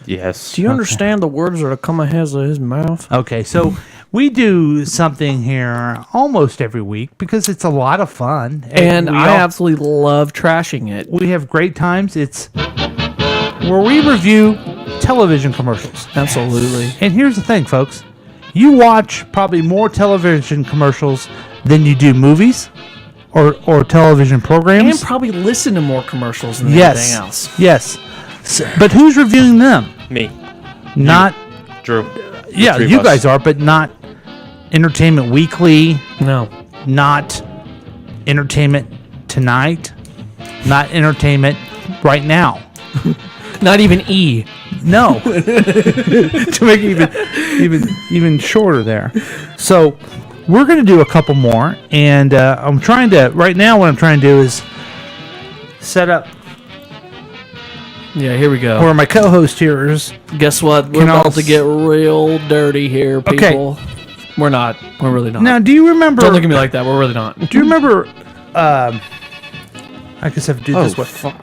Yes. Do you understand the words that are coming out of his mouth? Okay, so we do something here almost every week because it's a lot of fun. And we I all- absolutely love trashing it. We have great times. It's where we review television commercials. Absolutely. And here's the thing, folks. You watch probably more television commercials than you do movies or television programs. And probably listen to more commercials than Yes. anything else. Yes. But who's reviewing them? Me. Not Drew. Yeah, The three you of us. guys are, but not Entertainment Weekly. No. Not Entertainment Tonight. Not Entertainment Right Now. Not even E. No. To make it even shorter there. So we're going to do a couple more, and I'm trying to right now. What I'm trying to do is set up Yeah, here we go. where my co-host here is. Guess what? We're Can about also- to get real dirty here, Okay. people. We're not. We're really not. Now, do you remember? Don't look at me like that. We're really not. Do you remember? I guess I have to do it this way.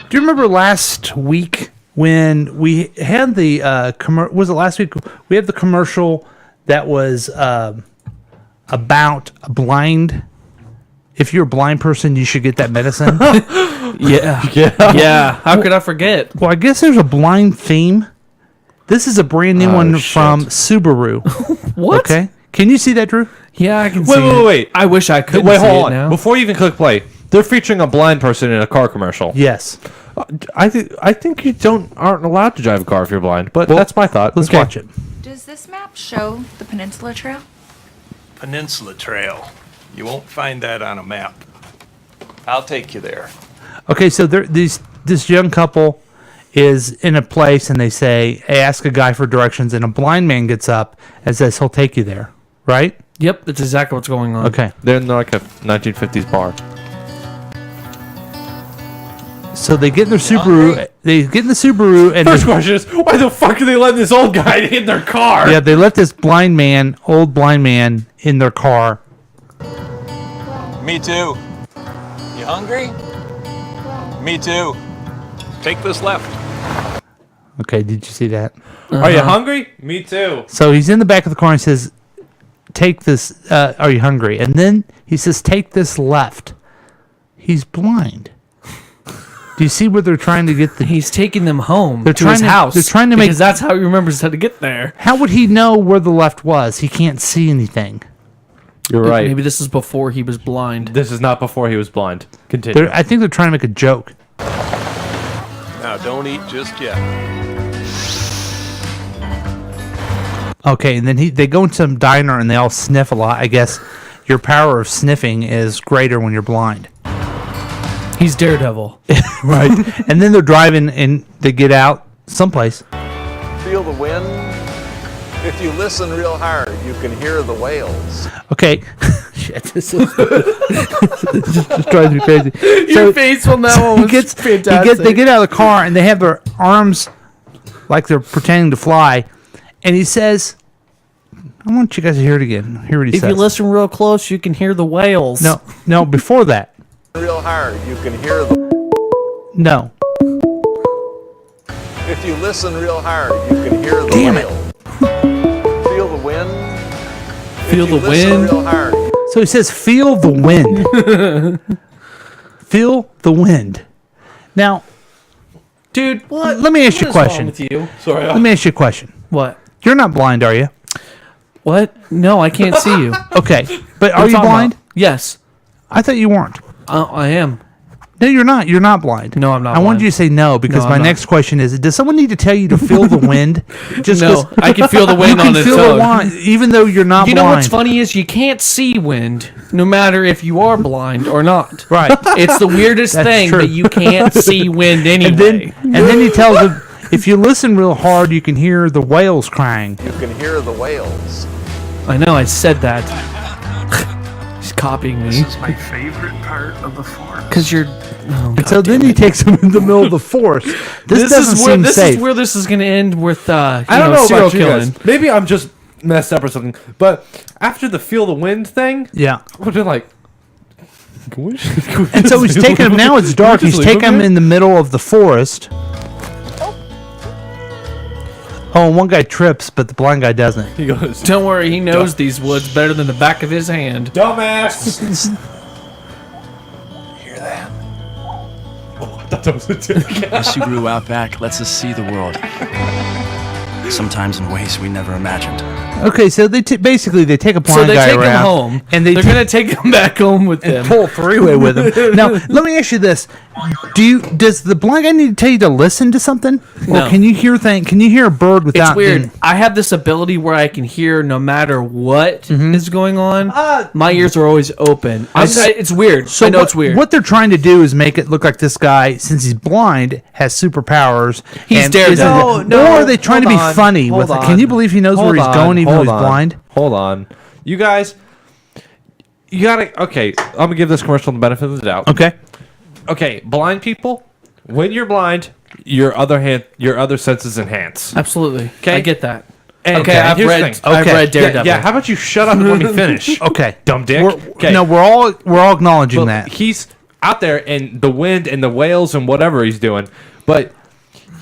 Do you remember last week when we had the was it last week? We had the commercial that was about a blind. If you're a blind person, you should get that medicine. Yeah. Yeah. How could I forget? Well, I guess there's a blind theme. This is a brand new one from Subaru. What? Okay. Can you see that, Drew? Yeah, I can see Wait. it. I wish I could Wait, see hold it on. now. Before you even click play, they're featuring a blind person in a car commercial. Yes. I think you aren't allowed to drive a car if you're blind, but that's my thought. Let's Okay. watch it. Does this map show the Peninsula Trail? Peninsula Trail. You won't find that on a map. I'll take you there. Okay, so this young couple is in a place and they ask a guy for directions, and a blind man gets up and says he'll take you there, right? Yep, that's exactly what's going on. Okay. They're in like a 1950s bar. So they get in their Subaru. They get in the Subaru, and First question is, why the fuck are they letting this old guy in their car? yeah, they let this old blind man, in their car. Me too. You hungry? Me too. Take this left. Okay, did you see that? Are you hungry? Me too. So he's in the back of the car and says, "Take this. Are you hungry?" And then he says, "Take this left." He's blind. Do you see where they're trying to get the? He's taking them home They're to trying his to- house. they're trying to make- because that's how he remembers how to get there. How would he know where the left was? He can't see anything. You're right. Maybe this is before he was blind. This is not before he was blind. Continue. I think they're trying to make a joke. Now don't eat just yet. Okay, and then they go into some diner and they all sniff a lot. I guess your power of sniffing is greater when you're blind. He's Daredevil. Right. And then they're driving and they get out someplace. Feel the wind? If you listen real hard, you can hear the whales. Okay. Shit, this just drives me crazy. Your face on that one was fantastic. They get out of the car and they have their arms like they're pretending to fly. And he says, I want you guys to hear it again. Hear what he If says. you listen real close, you can hear the whales. No, before that. Real hard, you can hear the. No. If If you listen real hard, you can hear the Damn it. whale. Feel the wind. Feel If you the listen wind. real hard. So he says, feel the wind. Feel the wind. Now, dude, what? Let me ask you a What is wrong question. with you? Sorry. Let me ask you a question. What? You're not blind, are you? What? No, I can't see you. Okay, but What are are you talking blind? about? Yes. I thought you weren't. I am. No, you're not. You're not blind. No, I'm not I wanted blind. you to say no because No, my I'm not. next question is: does someone need to tell you to feel the wind? No, I can feel the wind you on can its feel own. the wind, even though you're not You blind. know what's funny is you can't see wind, no matter if you are blind or not. Right. It's the weirdest That's thing, true. but you can't see wind anyway. And then he tells them, if you listen real hard, you can hear the whales crying. You can hear the whales. I know, I said that. He's copying me. This is my favorite part of the forest. Because you're... Oh, And so then he takes them in the middle of the forest. This doesn't seem safe. is where this is going to end with I don't know serial about you killing. guys. Maybe I'm just messed up or something. But after the feel the wind thing, Yeah. we're just like. And so he's taking them. Now it's dark. He's taking them in the middle of the forest. Oh, and one guy trips, but the blind guy doesn't. He goes, Don't worry, he knows these woods better than the back of his hand. dumbass. The Subaru Outback lets us see the world. Sometimes in ways we never imagined. Okay, so they basically they take a blind So they guy take him around home, and they're going to take him back home with them. and pull a three-way with him. Now, let me ask you this: does the blind guy need to tell you to listen to something, or No. can you hear Can you hear a bird without? It's weird. being- I have this ability where I can hear no matter what is going on. My ears are always open. It's weird. So I know what, it's weird. What they're trying to do is make it look like this guy, since he's blind, has superpowers. He's and Daredevil. isn't- or are they trying to be funny with it? Can you believe he knows where he's going even though he's blind? Hold on. You guys, you gotta. Okay, I'm gonna give this commercial the benefit of the doubt. Okay. Okay, blind people, when you're blind, your other senses enhance. Absolutely. Okay. I get that. And Okay, I've here's the read- thing. I've read Daredevil. Yeah, how about you shut up and let me finish? Okay. Dumb dick. We're all acknowledging Well, that. he's out there in the wind and the whales and whatever he's doing, but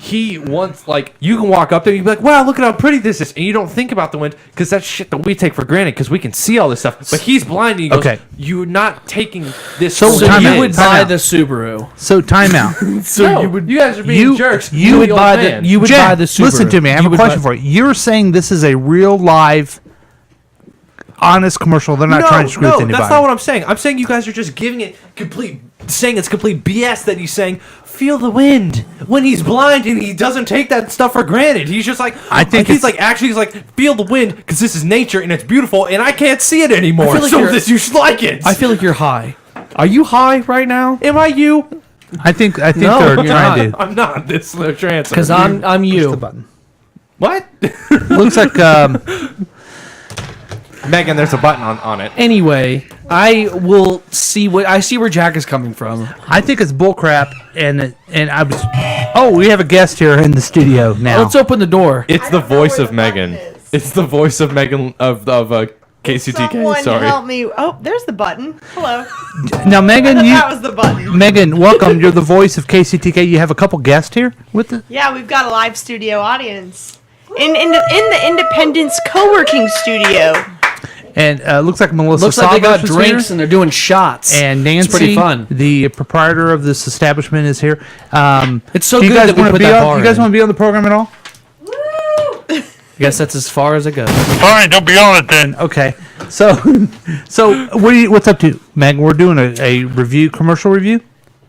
he wants, like, you can walk up there and you can be like, wow, look at how pretty this is, and you don't think about the wind because that's shit that we take for granted because we can see all this stuff. But he's blind and he goes, Okay. you're not taking this. So for time you out, would time buy out. the Subaru. So time out. So No, you guys are being jerks. You would the old buy man. the. You would Jen, buy the Subaru. listen to me. I have You a would question buy- for you. You're saying this is a real live, honest commercial. They're not trying to screw with anybody. that's not what I'm saying. I'm saying you guys are just giving it saying it's complete BS that he's saying feel the wind when he's blind and he doesn't take that stuff for granted. He's just like, I think he's it's- like feel the wind because this is nature and it's beautiful and I can't see it anymore. I feel like so you're- you should like it. I feel like you're high. Are you high right now? Am I you? I think No, they're you're trying not. to. I'm not. This is their answer. Because I'm you. What? Looks like Megan, there's a button on it. Anyway, I will see where Jack is coming from. I think it's bullcrap, and I was. Oh, we have a guest here in the studio now. Let's open the door. It's the voice of Megan. It's the voice of Megan of KCTK. Someone Sorry. help me. Oh, there's the button. Hello. Now, Megan, That was the button. Megan, welcome. You're the voice of KCTK. You have a couple guests here with it. Yeah, we've got a live studio audience in the Independence co-working studio. And looks like Melissa. Looks like they got Saunders is drinks here. and they're doing shots. And Nancy, It's pretty fun. the proprietor of this establishment, is here. It's so do you good guys that we wanna put be that on, bar You guys in. want to be on the program at all? I guess that's as far as it goes. Fine, don't be on it then. Okay. So what's up to, Megan? We're doing a review, commercial review.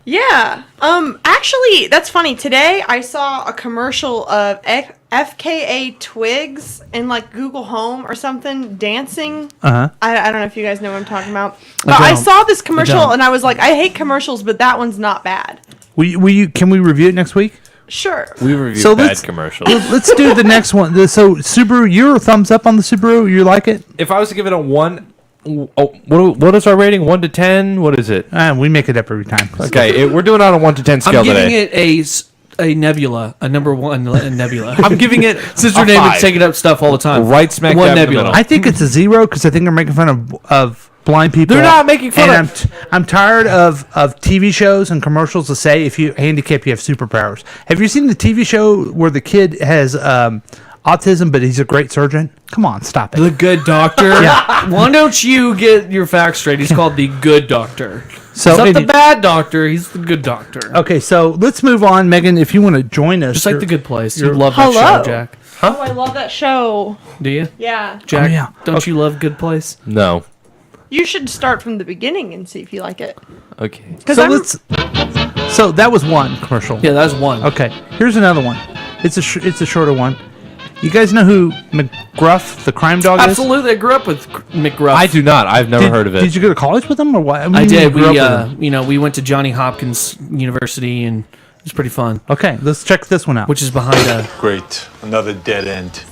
Yeah. Actually, that's funny. Today I saw a commercial of FKA Twigs in like Google Home or something dancing. Uh-huh. I don't know if you guys know what I'm talking about. But I don't. saw this I commercial don't. and I was like, I hate commercials, but that one's not bad. Can we review it next week? Sure. We review So bad let's- commercials. Let's do the next one. So Subaru, your thumbs up on the Subaru? You like it? If I was to give it a 1, what is our rating? 1 to 10? What is it? We make it up every time. Okay, we're doing it on a 1 to 10 scale I'm giving today. it a nebula, a number one nebula. I'm giving it Since a her name 5. is taking up stuff all the time. Right smack one dab in the nebula. middle. I think it's a 0 because I think they're making fun of blind people. They're not making fun and I'm tired of TV shows and commercials that say if you handicap, you have superpowers. Have you seen the TV show where the kid has autism, but he's a great surgeon? Come on, stop it. The Good Doctor? Yeah. Why don't you get your facts straight? He's called the Good Doctor. So he's not it- the bad doctor. He's the good doctor. Okay, so let's move on. Megan, if you want to join us. Just like you're- The Good Place. you're- You love that show, Jack. Oh, I love that show. Do you? Yeah. Jack, don't you love Good Place? No. You should start from the beginning and see if you like it. Okay. So that was one commercial. Yeah, that was one. Okay, here's another one. It's a shorter one. You guys know who McGruff, the crime dog, is? Absolutely. I grew up with McGruff. I do not. I've never heard of it. Did you go to college with him or what? I did. grew We, up with him? we went to Johnny Hopkins University, and it was pretty fun. Okay, let's check this one out. Which is behind a... Great. Another dead end.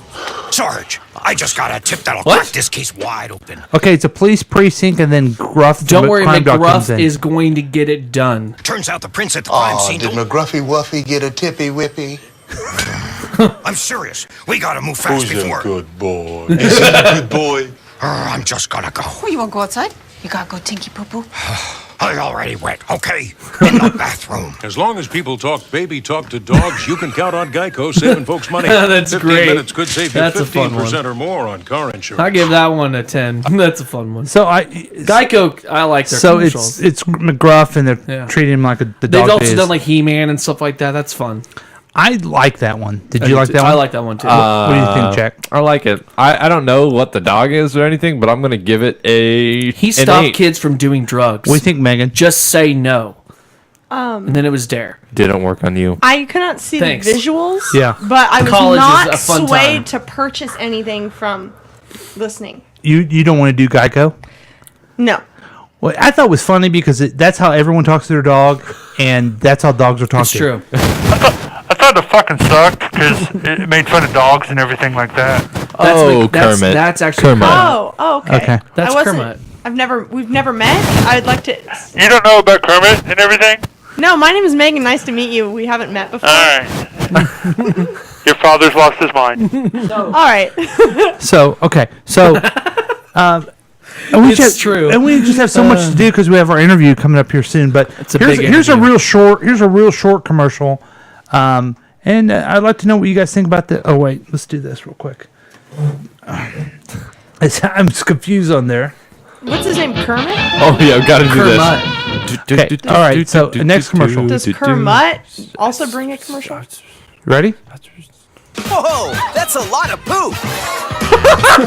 Sarge, I just got a tip that'll What? crack this case wide open. Okay, it's a police precinct, and then Gruff. Don't the worry, crime dog comes McGruff in. is going to get it done. Turns out the prince at the crime Oh, scene. did McGruffy Wuffy get a tippy whippy? I'm serious. We gotta move fast Who's before. a good boy? Is he a good boy? I'm just gonna go. Oh, you want to go outside? You gotta go tinky poo poo. I already went. Okay, in the bathroom. As long as people talk baby talk to dogs, you can count on Geico saving folks money. That's 15 great. minutes could save you That's a fun 15% one. or more on car insurance. I give that one a 10. That's a fun one. So Geico, I like their So commercials. it's McGruff, and they're Yeah. treating him like the They've dog also is. done like He-Man and stuff like that. That's fun. I like that one. Did I you do like too. that one? I like that one too. What do you think, Jack? I like it. I don't know what the dog is or anything, but I'm going to give it a. He an stopped 8. kids from doing drugs. What do you think, Megan? Just say no. Um, And then it was Dare. Didn't work on you. I could not see Thanks. the visuals. Yeah. But I was College is not a fun swayed time. to purchase anything from listening. You don't want to do Geico? No. Well, I thought it was funny because that's how everyone talks to their dog, and that's how dogs are talked It's to. true. I thought it fucking sucked because it made fun of dogs and everything like that. Kermit. That's actually Kermit. Oh, okay. Okay. That's I wasn't- Kermit. We've never met. I'd like to. You don't know about Kermit and everything? No, my name is Megan. Nice to meet you. We haven't met before. Alright. Your father's lost his mind. All right. So okay, so and we It's just true. and we just have so much to do because we have our interview coming up here soon. But a big here's a interview. real short commercial, and I'd like to know what you guys think about the. Oh wait, let's do this real quick. I'm just confused on there. What's his name? Kermit? Oh, yeah, I've got to do Kermit. this. Okay, all right. So the next commercial. Does Kermit also bring a commercial? Ready? Whoa, that's a lot of poop!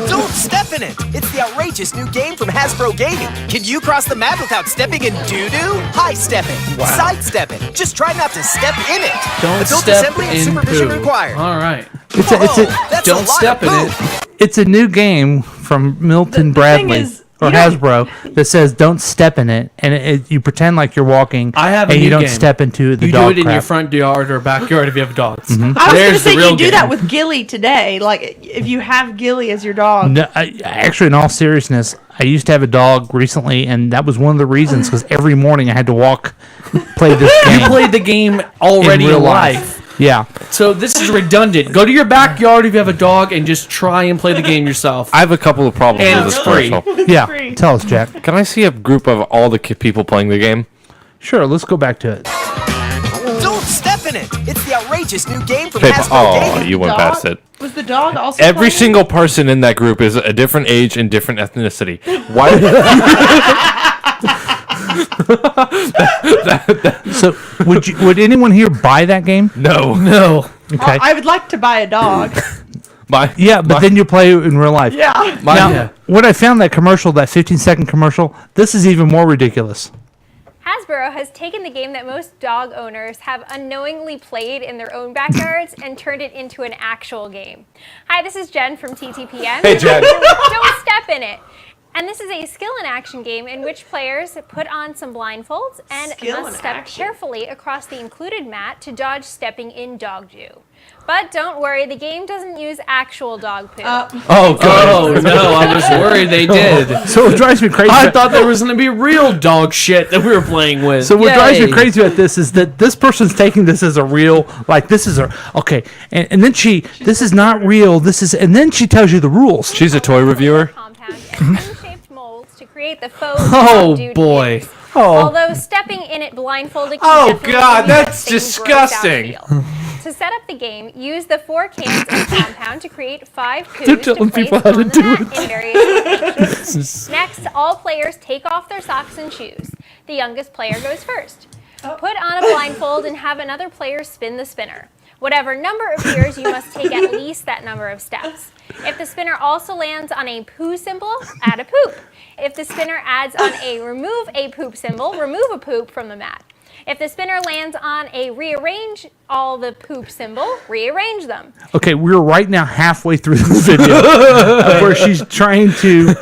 Don't step in it! It's the outrageous new game from Hasbro Gaming. Can you cross the map without stepping in doo-doo? High step it. Wow. Side-step it. Just try not to step in it. Don't Adult step assembly and in supervision poo. required. All right. It's That's Don't a lot step of in poop. It's a new game from Milton Bradley is, or you don't- Hasbro that says "Don't step in it," and you pretend like you're walking. I have a and you new don't game. step into the You dog do it in your crap. front yard or backyard if you have dogs. I was going to There's say the real you do game. that with Gilly today. Like if you have Gilly as your dog. No, actually, in all seriousness, I used to have a dog recently, and that was one of the reasons because every morning I had to play this game. You played the game already in real life. Yeah. So this is redundant. Go to your backyard if you have a dog and just try and play the game yourself. I have a couple of problems And with it's this free. commercial. Yeah. Tell us, Jack. Can I see a group of all the people playing the game? Sure. Let's go back to it. Don't step in it. It's the outrageous new game from Paper. Hasbro Oh, Gaming. you went past it. Was the dog also Every playing? single person in that group is a different age and different ethnicity. Why? So, would anyone here buy that game? No. No. Okay. I would like to buy a dog. But then you play it in real life. Yeah. Now, when I found that commercial, that 15-second commercial, this is even more ridiculous. Hasbro has taken the game that most dog owners have unknowingly played in their own backyards and turned it into an actual game. Hi, this is Jen from TTPN. Hey, Jen. Don't step in it. And this is a skill and action game in which players put on some blindfolds and must step carefully across the included mat to dodge stepping in dog dew. But don't worry, the game doesn't use actual dog poo. Oh, God. Oh, no, I was worried they did. So it drives me crazy. I thought there was going to be real dog shit that we were playing with. So what drives me Yay. crazy about this is that this person's taking this as a real, like this is a okay, and then this is not real. This is, and then she tells you the rules. She's a toy reviewer. Compound and unshaped molds to create the faux Oh dog dude boy. is. Oh. Although stepping in it blindfolded can Oh, definitely God, give you that that's same disgusting. grossed out feel. To set up the game, use the 4 cans of compound to create 5 They're coups to telling place people how to on the do mat it. in various locations. Next, all players take off their socks and shoes. The youngest player goes first. Put on a blindfold and have another player spin the spinner. Whatever number appears, you must take at least that number of steps. If the spinner also lands on a poo symbol, add a poop. If the spinner adds on a remove a poop symbol, remove a poop from the mat. If the spinner lands on a rearrange all the poop symbol, rearrange them. Okay, we're right now halfway through the video of where she's trying to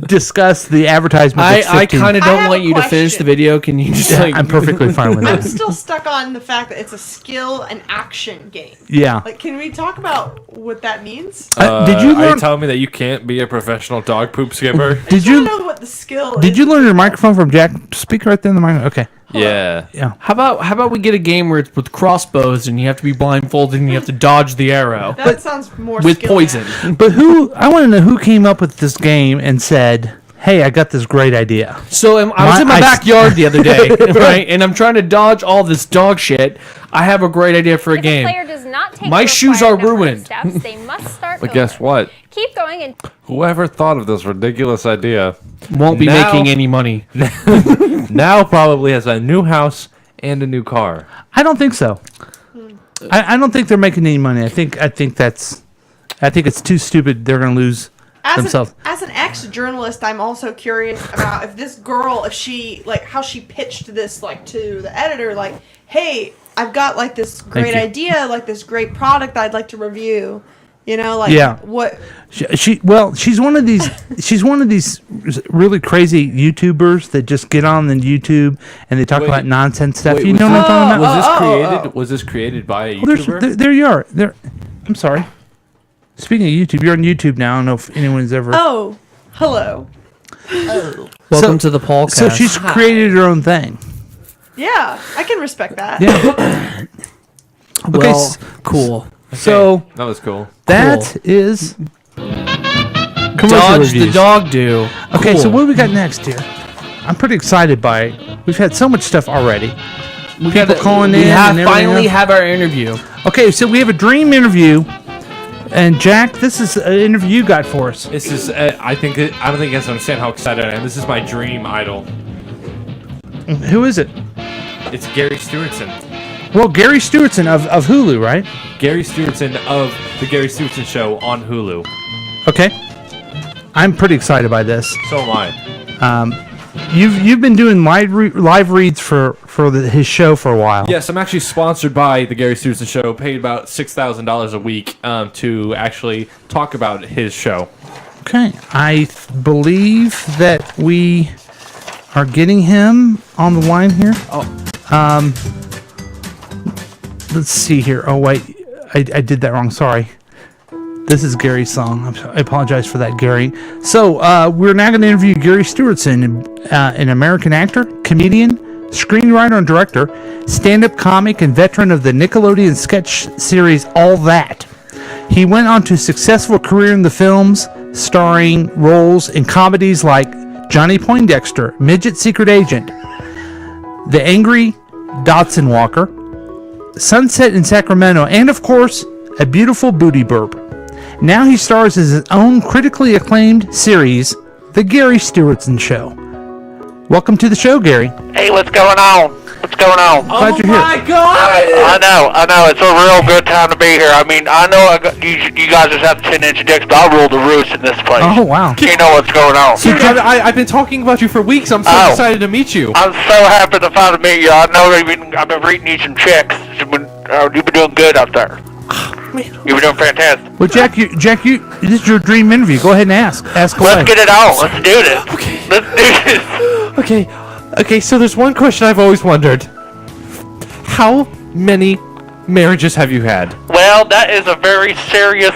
discuss the advertisement. I kind of don't want you to finish the video. Can you just I'm perfectly fine with I'm that. still stuck on the fact that it's a skill and action game. Yeah. Like, can we talk about what that means? Did you Are learn? you telling me that you can't be a professional dog poop skipper? Did you? I don't know what the skill is. Did you learn your microphone from Jack? Speak right there in the microphone. Okay. Yeah. Yeah. How about we get a game where it's with crossbows and you have to be blindfolded and you have to dodge the arrow That sounds more with skill poison. But I want to know who came up with this game and said, "Hey, I got this great idea." So I was in my backyard the other day, right? And I'm trying to dodge all this dog shit. I have a great idea for a If game. a player does not take My the shoes required are number of ruined. Steps, they must start But over. guess what? Keep going and Whoever thought of this ridiculous idea Won't be making any money. Now probably has a new house and a new car. I don't think so. I don't think they're making any money. I think it's too stupid. They're going to lose themselves. As an ex-journalist, I'm also curious about if this girl, if she, like, how she pitched this, like, to the editor, like, hey, I've got, like, this great you. idea, like, this great product I'd like to review. You know, like, Yeah. what? She's one of these really crazy YouTubers that just get on the YouTube and they talk about nonsense stuff. You know what I'm talking about? Was this created by a Oh, YouTuber? there you are. I'm sorry. Speaking of YouTube, you're on YouTube now. I don't know if anyone's ever. Oh, hello. Welcome to the Paulcast. So she's created her own thing. Yeah, I can respect that. Yeah. Well, cool. So that was cool. That is Dodge reviews. the dog do. Okay, so Cool. what do we got next here? I'm pretty excited by it. We've had so much stuff already. People calling in. We have and everything finally else. have our interview. Okay, so we have a dream interview, and Jack, this is an interview you got for us. This is, I don't think you guys understand how excited I am. This is my dream idol. Who is it? It's Garry Stuartson. Well, Garry Stuartson of Hulu, right? Garry Stuartson of The Garry Stuartson Show on Hulu. Okay. I'm pretty excited by this. So am I. You've been doing live reads for his show for a while. Yes, I'm actually sponsored by The Garry Stuartson Show, paid about $6,000 a week to actually talk about his show. Okay. I believe that we are getting him on the line here. Let's see here. Oh, wait. I did that wrong. Sorry. This is Gary's song. I apologize for that, Gary. So, we're now going to interview Garry Stuartson, an American actor, comedian, screenwriter and director, stand-up comic, and veteran of the Nickelodeon sketch series All That. He went on to a successful career in the films, starring roles in comedies like Johnny Poindexter, Midget Secret Agent, The Angry Dotson Walker, Sunset in Sacramento, and of course, A Beautiful Booty Burp. Now he stars as his own critically acclaimed series, The Garry Stuartson Show. Welcome to the show, Gary. Hey, what's going on? What's going on? Glad you're here. God! I know. It's a real good time to be here. I mean, I know you guys just have 10-inch dicks, but I rule the roost in this place. Oh, wow. You know what's going on. Dude, I've been talking about you for weeks. I'm so excited to meet you. I'm so happy to finally meet you. I know I've been reading you some checks. You've been doing good out there. You've been doing fantastic. Well, Jack, this is your dream interview. Go ahead and ask. Ask away. Let's get it on. Let's do this. Okay. Let's do this. Okay, so there's one question I've always wondered. How many marriages have you had? Well, that is a very serious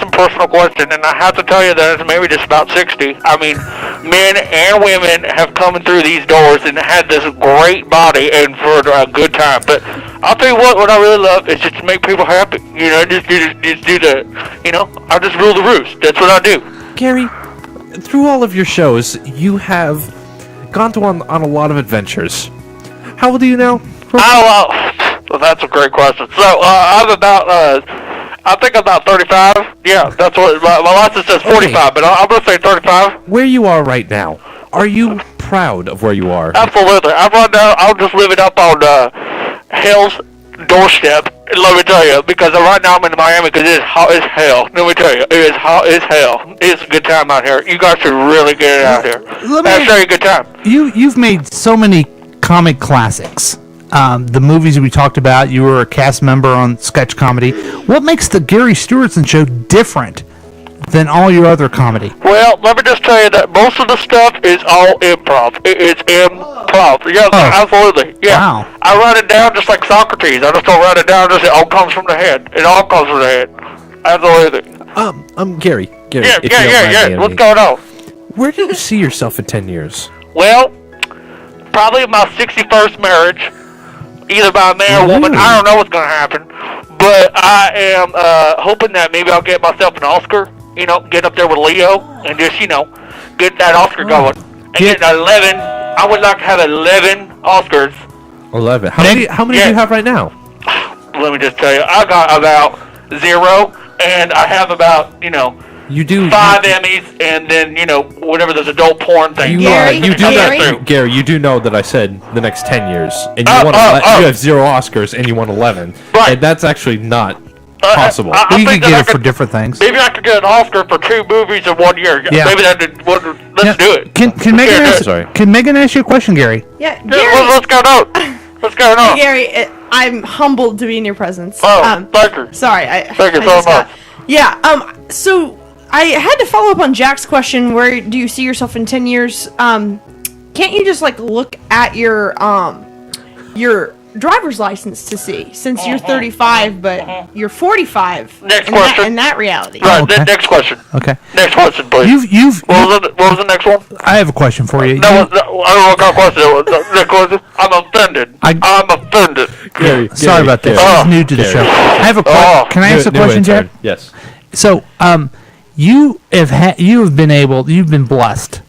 and personal question, and I have to tell you that it's maybe just about 60. I mean, men and women have come through these doors and had this great body and for a good time. But I'll tell you what I really love is just to make people happy. You know, just do the, you know, I just rule the roost. That's what I do. Gary, through all of your shows, you have gone on a lot of adventures. How old are you now? Well, that's a great question. So, I'm about, I think I'm about 35. Yeah, that's what, my license says 45, but I'm going to say 35. Where you are right now, are you proud of where you are? Absolutely. I'm just living up on, hell's doorstep. And let me tell you, because right now I'm in Miami because it is hot as hell. Let me tell you, it is hot as hell. It's a good time out here. You guys should really get it out here. I'll show you a good time. You've made so many comic classics. The movies we talked about, you were a cast member on sketch comedy. What makes the Garry Stuartson show different than all your other comedy? Well, let me just tell you that most of the stuff is all improv. It's improv. Yeah, absolutely. Yeah. Wow. I write it down just like Socrates. I just don't write it down. Just it all comes from the head. It all comes from the head. Absolutely. Gary. Yeah. What's going on? Where do you see yourself in 10 years? Well, probably my 61st marriage, either by a man or woman. I don't know what's going to happen, but I am hoping that maybe I'll get myself an Oscar. You know, get up there with Leo and just, you know, get that Oscar going. And get 11. I would like to have 11 Oscars. 11. How many do you have right now? Let me just tell you, I got about 0, and I have about, you know, You do 5 Emmys, and then, you know, whatever this adult porn thing. Gary, you do know that I said the next 10 years, and you you have 0 Oscars, and you want 11. Right. And that's actually not possible. You could get it for different things. Maybe I could get an Oscar for 2 movies in 1 year. Yeah. Maybe let's do it. Can Megan ask you a question, Gary? Yeah, Gary. What's going on? What's going on? Gary, I'm humbled to be in your presence. Thank you. Sorry, Thank you so much. So I had to follow up on Jack's question. Where do you see yourself in 10 years? Can't you just like look at your driver's license to see, since you're 35 but you're 45? Next question. In that reality. Right. Next question. Okay. Next question, please. What was the next one? I have a question for you. I don't know what kind of question it was. Next question. I'm offended. I'm offended. Gary, sorry about this. He's new to the show. I have a question. Can I ask a question, Jack? Yes. So, you've been blessed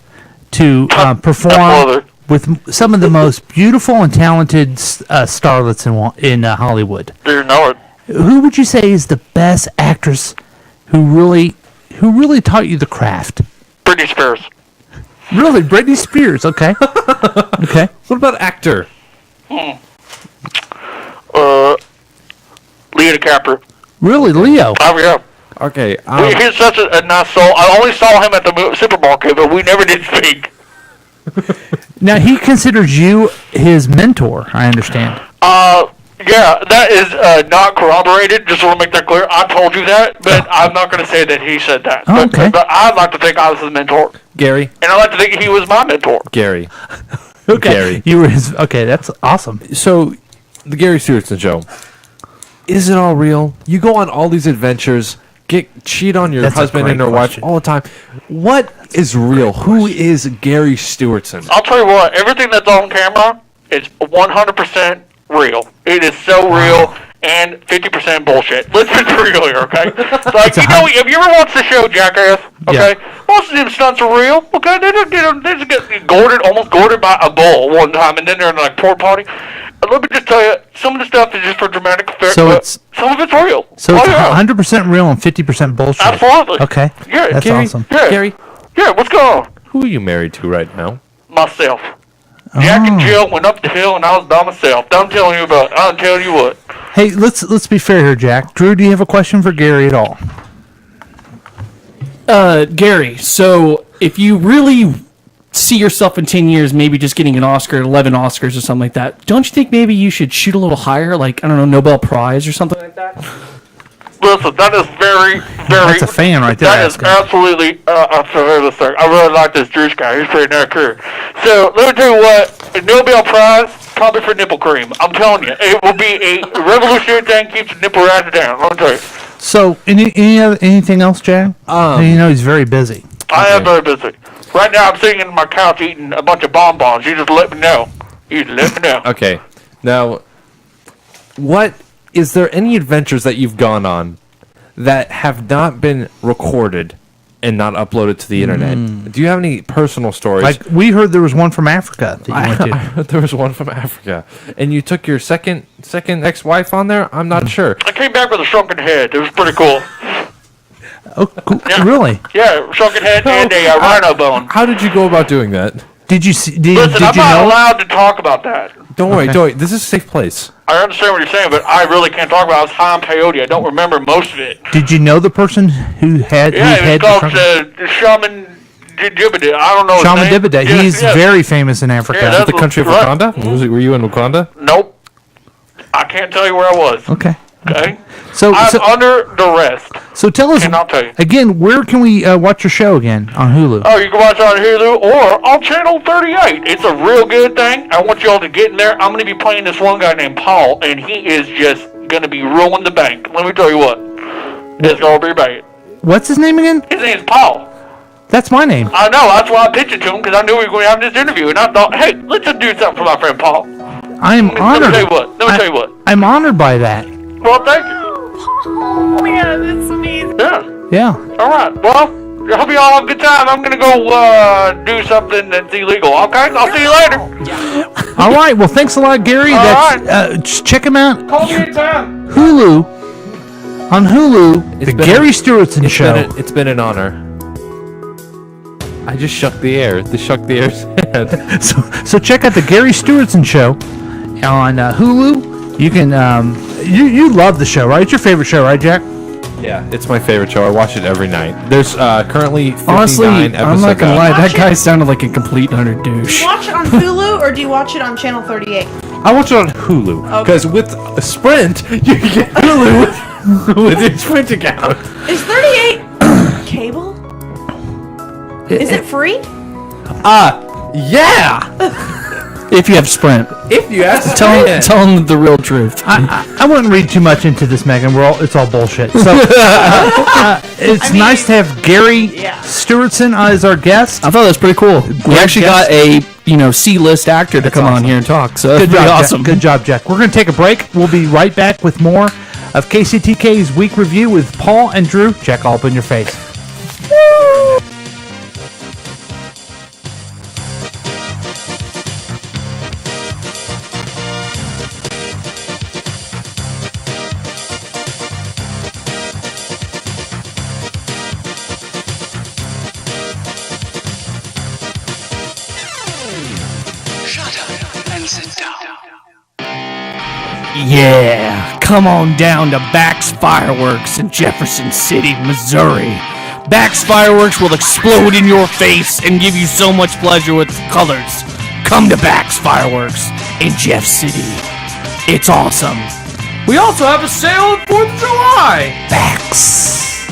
to perform with some of the most beautiful and talented starlets in Hollywood. Do you know it? Who would you say is the best actress who really taught you the craft? Britney Spears. Really, Britney Spears? Okay. Okay. What about actor? Leo DiCaprio. Really, Leo? Oh yeah. Okay. He's such a nice soul. I only saw him at the supermarket, but we never did speak. Now, he considers you his mentor, I understand. Yeah, that is not corroborated. Just want to make that clear. I told you that, but I'm not going to say that he said that. Oh, okay. But I'd like to think I was his mentor. Gary. And I'd like to think he was my mentor. Gary. Okay. Gary. You were his. Okay, that's awesome. So, the Garry Stuartson show. Is it all real? You go on all these adventures, cheat on your husband and your wife all the time. What is real? Who is Garry Stuartson? I'll tell you what. Everything that's on camera is 100% real. It is so real and 50% bullshit. Let's be real here, okay? Like, have you ever watched the show Jackass? Okay, most of them stunts are real. Okay, they just get almost gored by a bull one time, and then they're in like porta potty. Let me just tell you, some of the stuff is just for dramatic effect. So some of it's real. So it's 100% real and 50% bullshit. Absolutely. Okay. Yeah, that's Gary, awesome. Yeah. Gary. Yeah, what's going on? Who are you married to right now? Myself. Jack and Jill went up the hill, and I was by myself. I'm telling you what. Hey, let's be fair here, Jack. Drew, do you have a question for Gary at all? Gary, so if you really see yourself in 10 years, maybe just getting an Oscar, 11 Oscars or something like that, don't you think maybe you should shoot a little higher, like, I don't know, Nobel Prize or something like that? Listen, that is very, very... That's a fan right there. That is absolutely... I really like this Drew guy. He's pretty damn cool. So, let me tell you what. A Nobel Prize, probably for nipple cream. I'm telling you. It will be a revolutionary thing, keeps the nipple right down. Let me tell you. So, anything else, Jack? He's very busy. I am very busy. Right now, I'm sitting in my couch eating a bunch of bonbons. You just let me know. Okay. Now, is there any adventures that you've gone on that have not been recorded and not upload it to the internet. Do you have any personal stories? Like we heard there was one from Africa that you went I to. heard there was one from Africa, and you took your second ex-wife on there. I'm not sure. I came back with a shrunken head. It was pretty cool. Oh, cool. Really? Yeah, shrunken head and a rhino bone. How did you go about doing that? Did you see? Listen, I'm not allowed to talk about that. Don't worry. This is a safe place. I understand what you're saying, but I really can't talk about it. I was high on peyote. I don't remember most of it. Did you know the person who had? Yeah, who had it's called Shaman Dibida. I don't know Shaman his name. Dibida. Yeah, He's yeah. very famous in Africa. Yeah, Is it the country of right. Wakanda? Were you in Wakanda? Nope. I can't tell you where I was. Okay. Okay? So I'm under duress. So tell us Cannot tell you. again. Where can we watch your show again on Hulu? Oh, you can watch it on Hulu or on Channel 38. It's a real good thing. I want you all to get in there. I'm going to be playing this one guy named Paul, and he is just going to be ruling the bank. Let me tell you what. It's going to be bad. What's his name again? His name's Paul. That's my name. I know. That's why I pitched it to him, because I knew we were going to have this interview, and I thought, hey, let's just do something for my friend Paul. I am honored. Let me tell you what. I'm honored by that. Well, thank you. Oh man, that's amazing. Yeah. Yeah. All right. Well, I hope you all have a good time. I'm going to go do something that's illegal. Okay? I'll see you later. All right. Well, thanks a lot, Gary. All That's just check him out. Call me anytime. Hulu. On Hulu, the Garry Stuartson Show. It's been an honor. I just shook the air. Shook the air's head. So check out the Garry Stuartson Show on Hulu. You can you love the show, right? It's your favorite show, right, Jack? Yeah, it's my favorite show. I watch it every night. There's currently 59 Honestly, episodes. I'm not gonna lie. That Watch guy it. sounded like a complete utter Do douche. you watch it on Hulu or do you watch it on Channel 38? I watch it on Hulu because with Sprint you get Hulu with your Sprint account. Is 38 cable? Is it free? Yeah. If you have Sprint, If you ask, tell him the real truth. I wouldn't read too much into this, Megan. It's all bullshit. So it's nice to have Garry Stuartson as our guest. I thought that was pretty cool. We Great actually guest. got a C-list actor to come on here and talk. So Good that's pretty job, awesome. Jack. Good job, Jack. We're going to take a break. We'll be right back with more of KCTK's Week Review with Paul and Drew. Jack, all up in your face. Yeah, come on down to Bax Fireworks in Jefferson City, Missouri. Bax Fireworks will explode in your face and give you so much pleasure with colors. Come to Bax Fireworks in Jeff City. It's awesome. We also have a sale on 4th of July. Bax.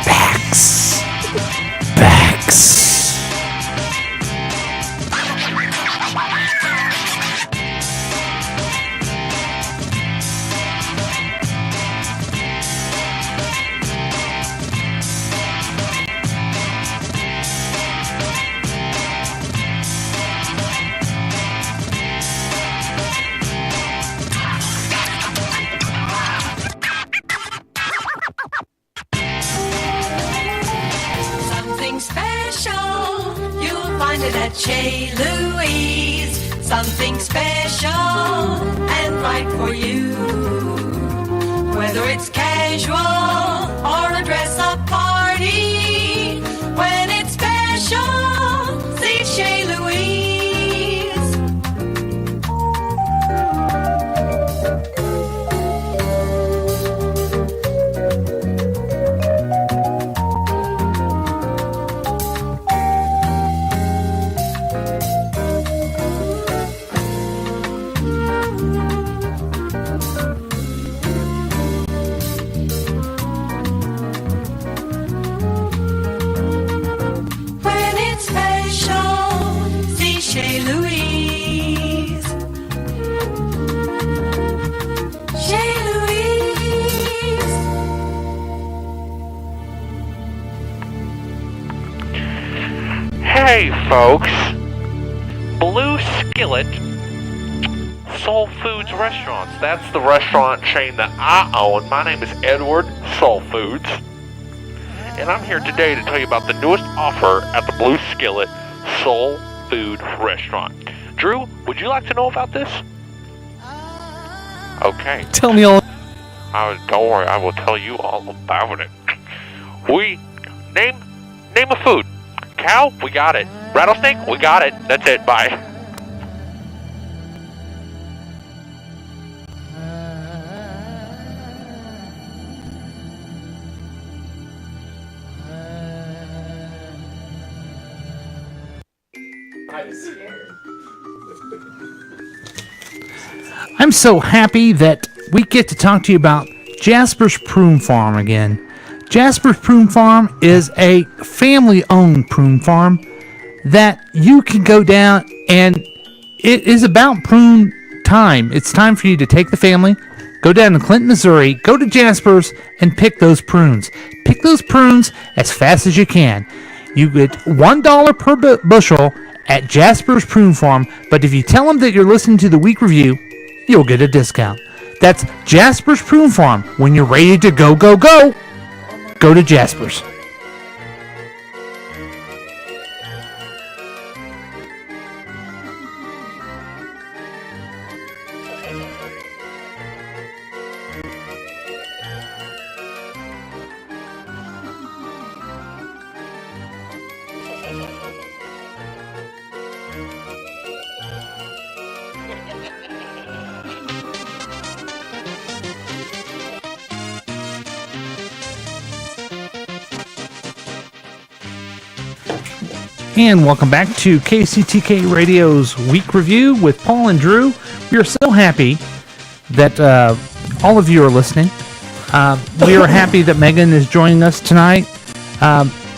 Bax. Bax. Something special, you'll find it at Chez Louise. Something special and right for you. Whether it's casual or a dress-up party, when it's special, see Chez Louise. When it's special, see Chez Louise. Chez Louise. Hey, folks. Blue Skillet Soul Foods Restaurants. That's the restaurant chain that I own. My name is Edward Soul Foods. and I'm here today to tell you about the newest offer at the Blue Skillet Soul Food Restaurant. Drew, would you like to know about this? Okay. Tell me all. Don't worry, I will tell you all about it. We name a food. Cow, we got it. Rattlesnake, we got it. That's it. Bye. I'm so happy that we get to talk to you about Jasper's Prune Farm again. Jasper's Prune Farm is a family-owned prune farm that you can go down, and it is about prune time. It's time for you to take the family, go down to Clinton, Missouri, go to Jasper's, and pick those prunes. Pick those prunes as fast as you can. You get $1 per bushel at Jasper's Prune Farm, but if you tell them that you're listening to the week review, you'll get a discount. That's Jasper's Prune Farm. When you're ready to go, go, go, go to Jasper's. And welcome back to KCTK Radio's Week Review with Paul and Drew. We are so happy that all of you are listening. We are happy that Megan is joining us tonight.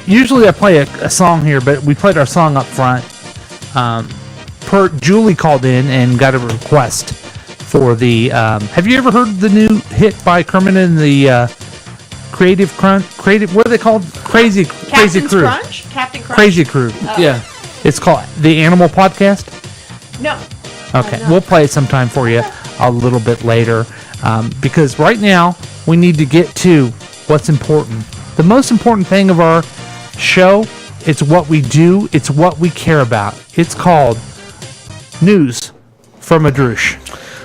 Usually I play a song here, but we played our song up front. Julie called in and got a request for the... have you ever heard the new hit by Kermit and the... Creative, what are they called? Crazy Crew. Captain Crunch? Crazy Crew. Oh. Yeah. It's called The Animal Podcast? No. Okay. We'll play it sometime for you a little bit later. Because right now, we need to get to what's important. The most important thing of our show, it's what we do, it's what we care about. It's called News from a Droosh.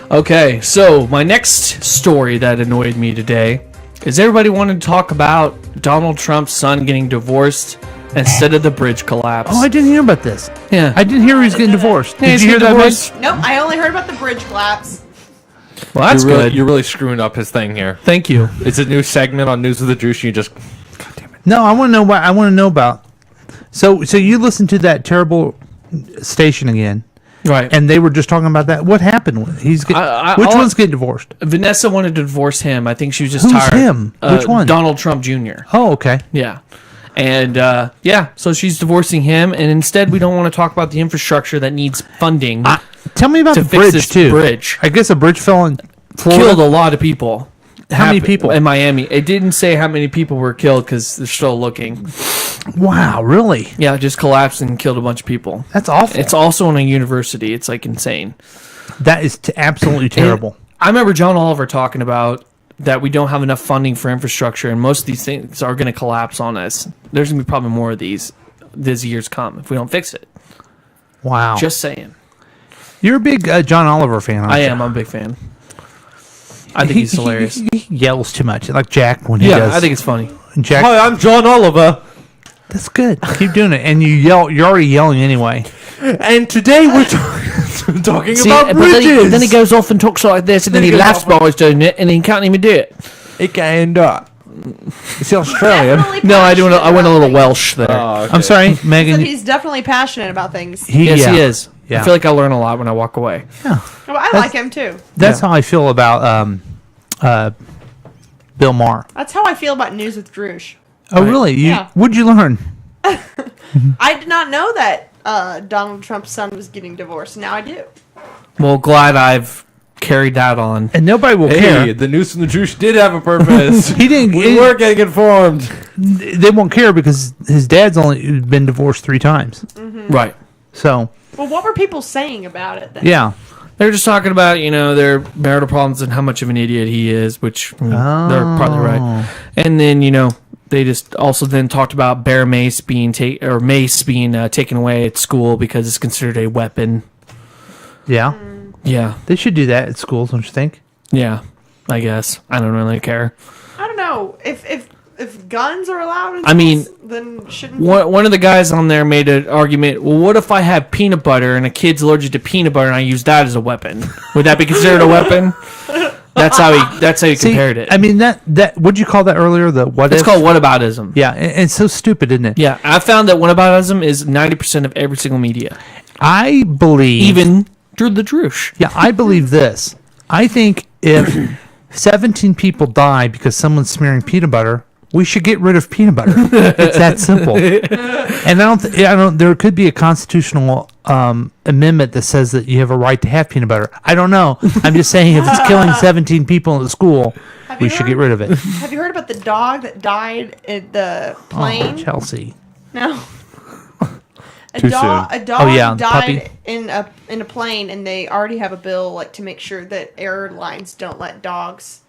Okay, so my next story that annoyed me today is everybody wanted to talk about Donald Trump's son getting divorced instead of the bridge collapse. Oh, I didn't hear about this. Yeah. I didn't hear he was getting divorced. Yeah, Did you hear that, Meg? Nope, I only heard about the bridge collapse. Well, that's good. You're really screwing up his thing here. Thank you. It's a new segment on News of the Droosh. You just... No, I want to know what I want to know about. So you listened to that terrible station again. Right. And they were just talking about that. What happened? Which one's getting divorced? Vanessa wanted to divorce him. I think she was just Who's tired. him? Which one? Donald Trump Jr. Oh, okay. Yeah. And, so she's divorcing him, and instead we don't want to talk about the infrastructure that needs funding. Tell me about the bridge, too. Bridge. I guess a bridge fell in Florida. Killed a lot of people. How many people? In Miami. It didn't say how many people were killed because they're still looking. Wow, really? Yeah, it just collapsed and killed a bunch of people. That's awful. It's also in a university. It's like insane. That is absolutely terrible. I remember John Oliver talking about that we don't have enough funding for infrastructure, and most of these things are going to collapse on us. There's going to be probably more of these as years come if we don't fix it. Wow. Just saying. You're a big John Oliver fan, aren't you? I am. I'm a big fan. I think he's hilarious. He yells too much, like Jack when he does. I think it's funny. Jack, Hi, I'm John Oliver. That's good. Keep doing it, and you're already yelling anyway. And today we're talking See, about but bridges. then he goes off and talks like this, and then he laughs while he's doing it, and he can't even do it. He can't do it. Is he Australian? No, I went a little Welsh there. Oh, okay. I'm sorry, Megan. He's definitely passionate about things. Yes, he is. Yeah. I feel like I learn a lot when I walk away. Yeah. Well, I like him too. That's how I feel about Bill Maher. That's how I feel about News with Droosh. Oh, really? Yeah. What'd you learn? I did not know that Donald Trump's son was getting divorced. Now I do. Well, glad I've carried that on. And nobody will care. Hey, the News from the Droosh did have a purpose. He didn't. We were getting informed. They won't care because his dad's only been divorced 3 times. Mm-hmm. Right. So. Well, what were people saying about it then? Yeah. They're just talking about, their marital problems and how much of an idiot he is, which they're partly right. And then, they just also then talked about bear mace being taken away at school because it's considered a weapon. Yeah. Yeah. They should do that at schools, don't you think? Yeah, I guess. I don't really care. I don't know if guns are allowed in I mean, schools, then shouldn't one of the guys on there made an argument. Well, what if I have peanut butter and a kid's allergic to peanut butter and I use that as a weapon? Would that be considered a weapon? That's how he compared it. I mean that what'd you call that earlier? The what? It's called whataboutism. Yeah, and it's so stupid, isn't it? Yeah, I found that whataboutism is 90% of every single media. I believe even Drew the Droosh. Yeah, I believe this. I think if 17 people die because someone's smearing peanut butter, we should get rid of peanut butter. It's that simple. And I don't. There could be a constitutional amendment that says that you have a right to have peanut butter. I don't know. I'm just saying if it's killing 17 people in the school, we should get rid of it. Have you heard about the dog that died at the plane? Oh, Chelsea. No. Too soon. A dog died puppy. in a plane, and they already have a bill like to make sure that airlines don't let dogs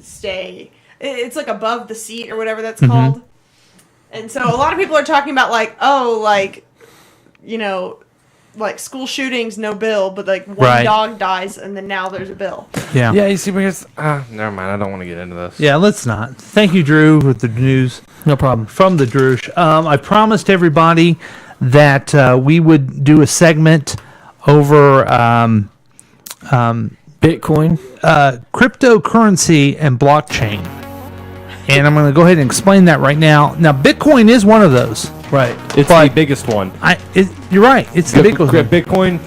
stay. It's like above the seat or whatever that's called. And so a lot of people are talking about like school shootings, no bill, but like one dog dies and then now there's a bill. Yeah. Yeah, you see, because never mind. I don't want to get into this. Yeah, let's not. Thank you, Drew, with the news. No problem. From the Droosh. I promised everybody that we would do a segment over Bitcoin, cryptocurrency, and blockchain. And I'm going to go ahead and explain that right now. Now, Bitcoin is one of those. Right. It's the biggest one. You're right. It's the biggest one. Bitcoin.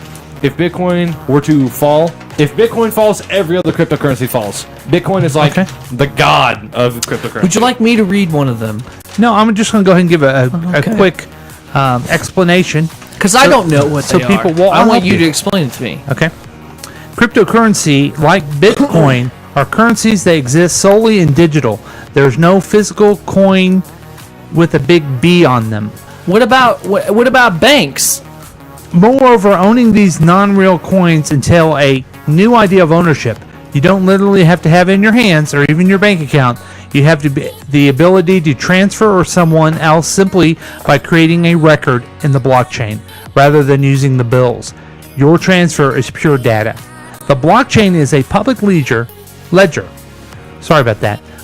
If Bitcoin were to fall, if Bitcoin falls, every other cryptocurrency falls. Bitcoin is like the god of cryptocurrency. Would you like me to read one of them? No, I'm just going to go ahead and give a quick explanation. Because I don't know what they people, are. Well, I want you to explain it to me. Okay. Cryptocurrency, like Bitcoin, are currencies that exist solely in digital. There's no physical coin with a big B on them. What about banks? Moreover, owning these non-real coins entail a new idea of ownership. You don't literally have to have it in your hands or even your bank account. You have the ability to transfer or someone else simply by creating a record in the blockchain rather than using the bills. Your transfer is pure data. The blockchain is a public ledger,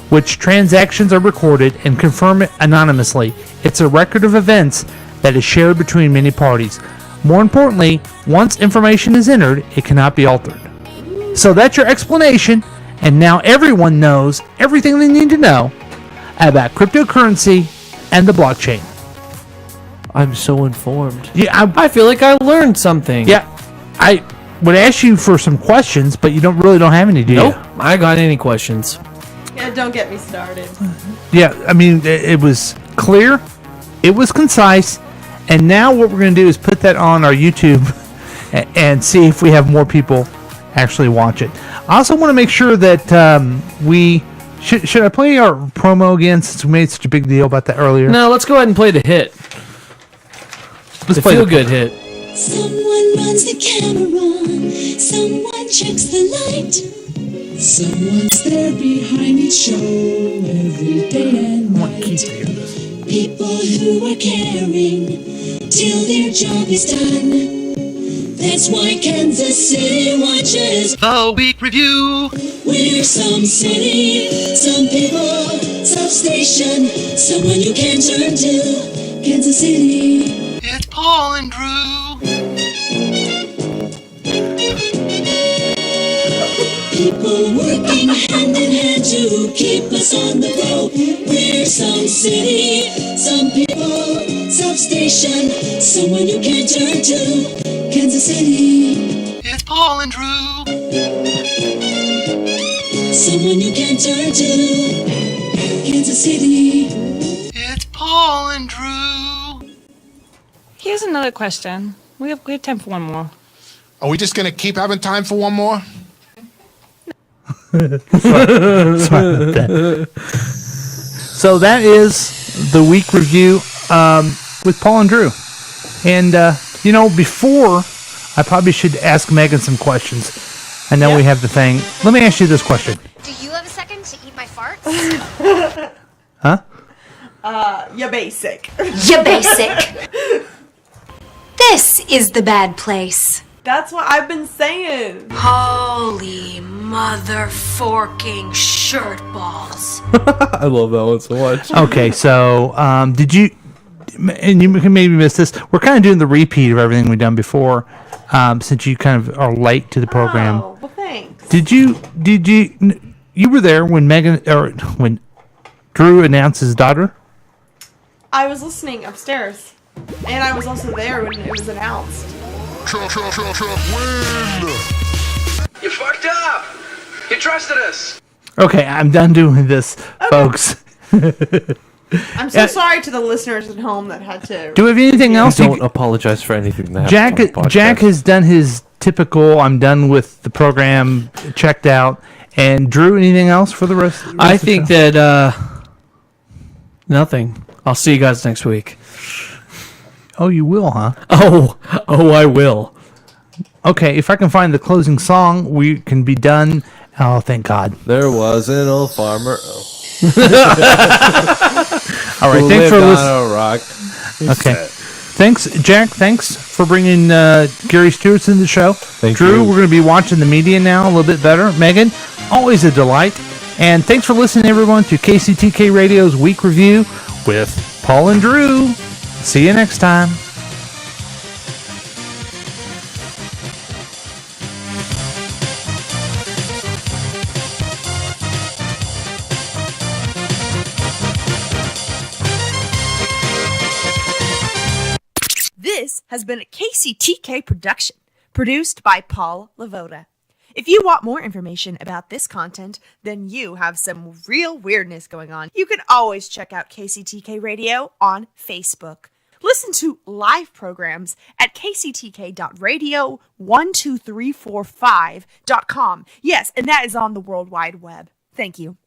which transactions are recorded and confirmed anonymously. It's a record of events that is shared between many parties. More importantly, once information is entered, it cannot be altered. So that's your explanation, and now everyone knows everything they need to know about cryptocurrency and the blockchain. I'm so informed. Yeah, I feel like I learned something. Yeah, I would ask you for some questions, but you don't have any, do you? Nope, I got any questions. Yeah, don't get me started. Yeah, I mean, it was clear, it was concise, and now what we're going to do is put that on our YouTube and see if we have more people actually watch it. I also want to make sure that we... Should I play our promo again since we made such a big deal about that earlier? No, let's go ahead and play the hit. Let's play the good hit. Someone runs the camera, someone checks the light. Someone's there behind each show every day and night. People who are caring till their job is done. That's why Kansas City watches The Week Review. We're some city, some people, some station, someone you can turn to. Kansas City. It's Paul and Drew. People working hand in hand to keep us on the road. We're some city, some people, some station, someone you can turn to. Kansas City. It's Paul and Drew. Someone you can turn to. Kansas City. It's Paul and Drew. Here's another question. We have time for one more. Are we just going to keep having time for one more? Sorry about that. So that is the week review with Paul and Drew. And, before, I probably should ask Megan some questions. I know we have the thing. Let me ask you this question. Do you have a second to eat my farts? Huh? You basic. You basic. This is the bad place. That's what I've been saying. Holy motherforking shirt balls. I love that one so much. Okay, so did you? And you can maybe miss this. We're kind of doing the repeat of everything we've done before, since you kind of are late to the program. Oh, well, thanks. Did you? You were there when when Drew announced his daughter? I was listening upstairs, and I was also there when it was announced. Win! You fucked up. You trusted us. Okay, I'm done doing this, folks. I'm so sorry to the listeners at home that had to. Do we have anything else? Don't apologize for anything that happened on the podcast. Jack has done his typical. I'm done with the program. Checked out. And Drew, anything else for the rest? I think that nothing. I'll see you guys next week. Oh, you will, huh? Oh, I will. Okay, if I can find the closing song, we can be done. Oh, thank God. There was an old farmer. All right, thanks for listening. Okay. Thanks, Jack. Thanks for bringing Garry Stuartson to the show. Thank Drew, you. we're going to be watching the media now a little bit better. Megan, always a delight. And thanks for listening, everyone, to KCTK Radio's Week Review with Paul and Drew. See you next time. This has been a KCTK production, produced by Paul Lavoda. If you want more information about this content, then you have some real weirdness going on. You can always check out KCTK Radio on Facebook. Listen to live programs at kctk.radio12345.com. Yes, and that is on the World Wide Web. Thank you.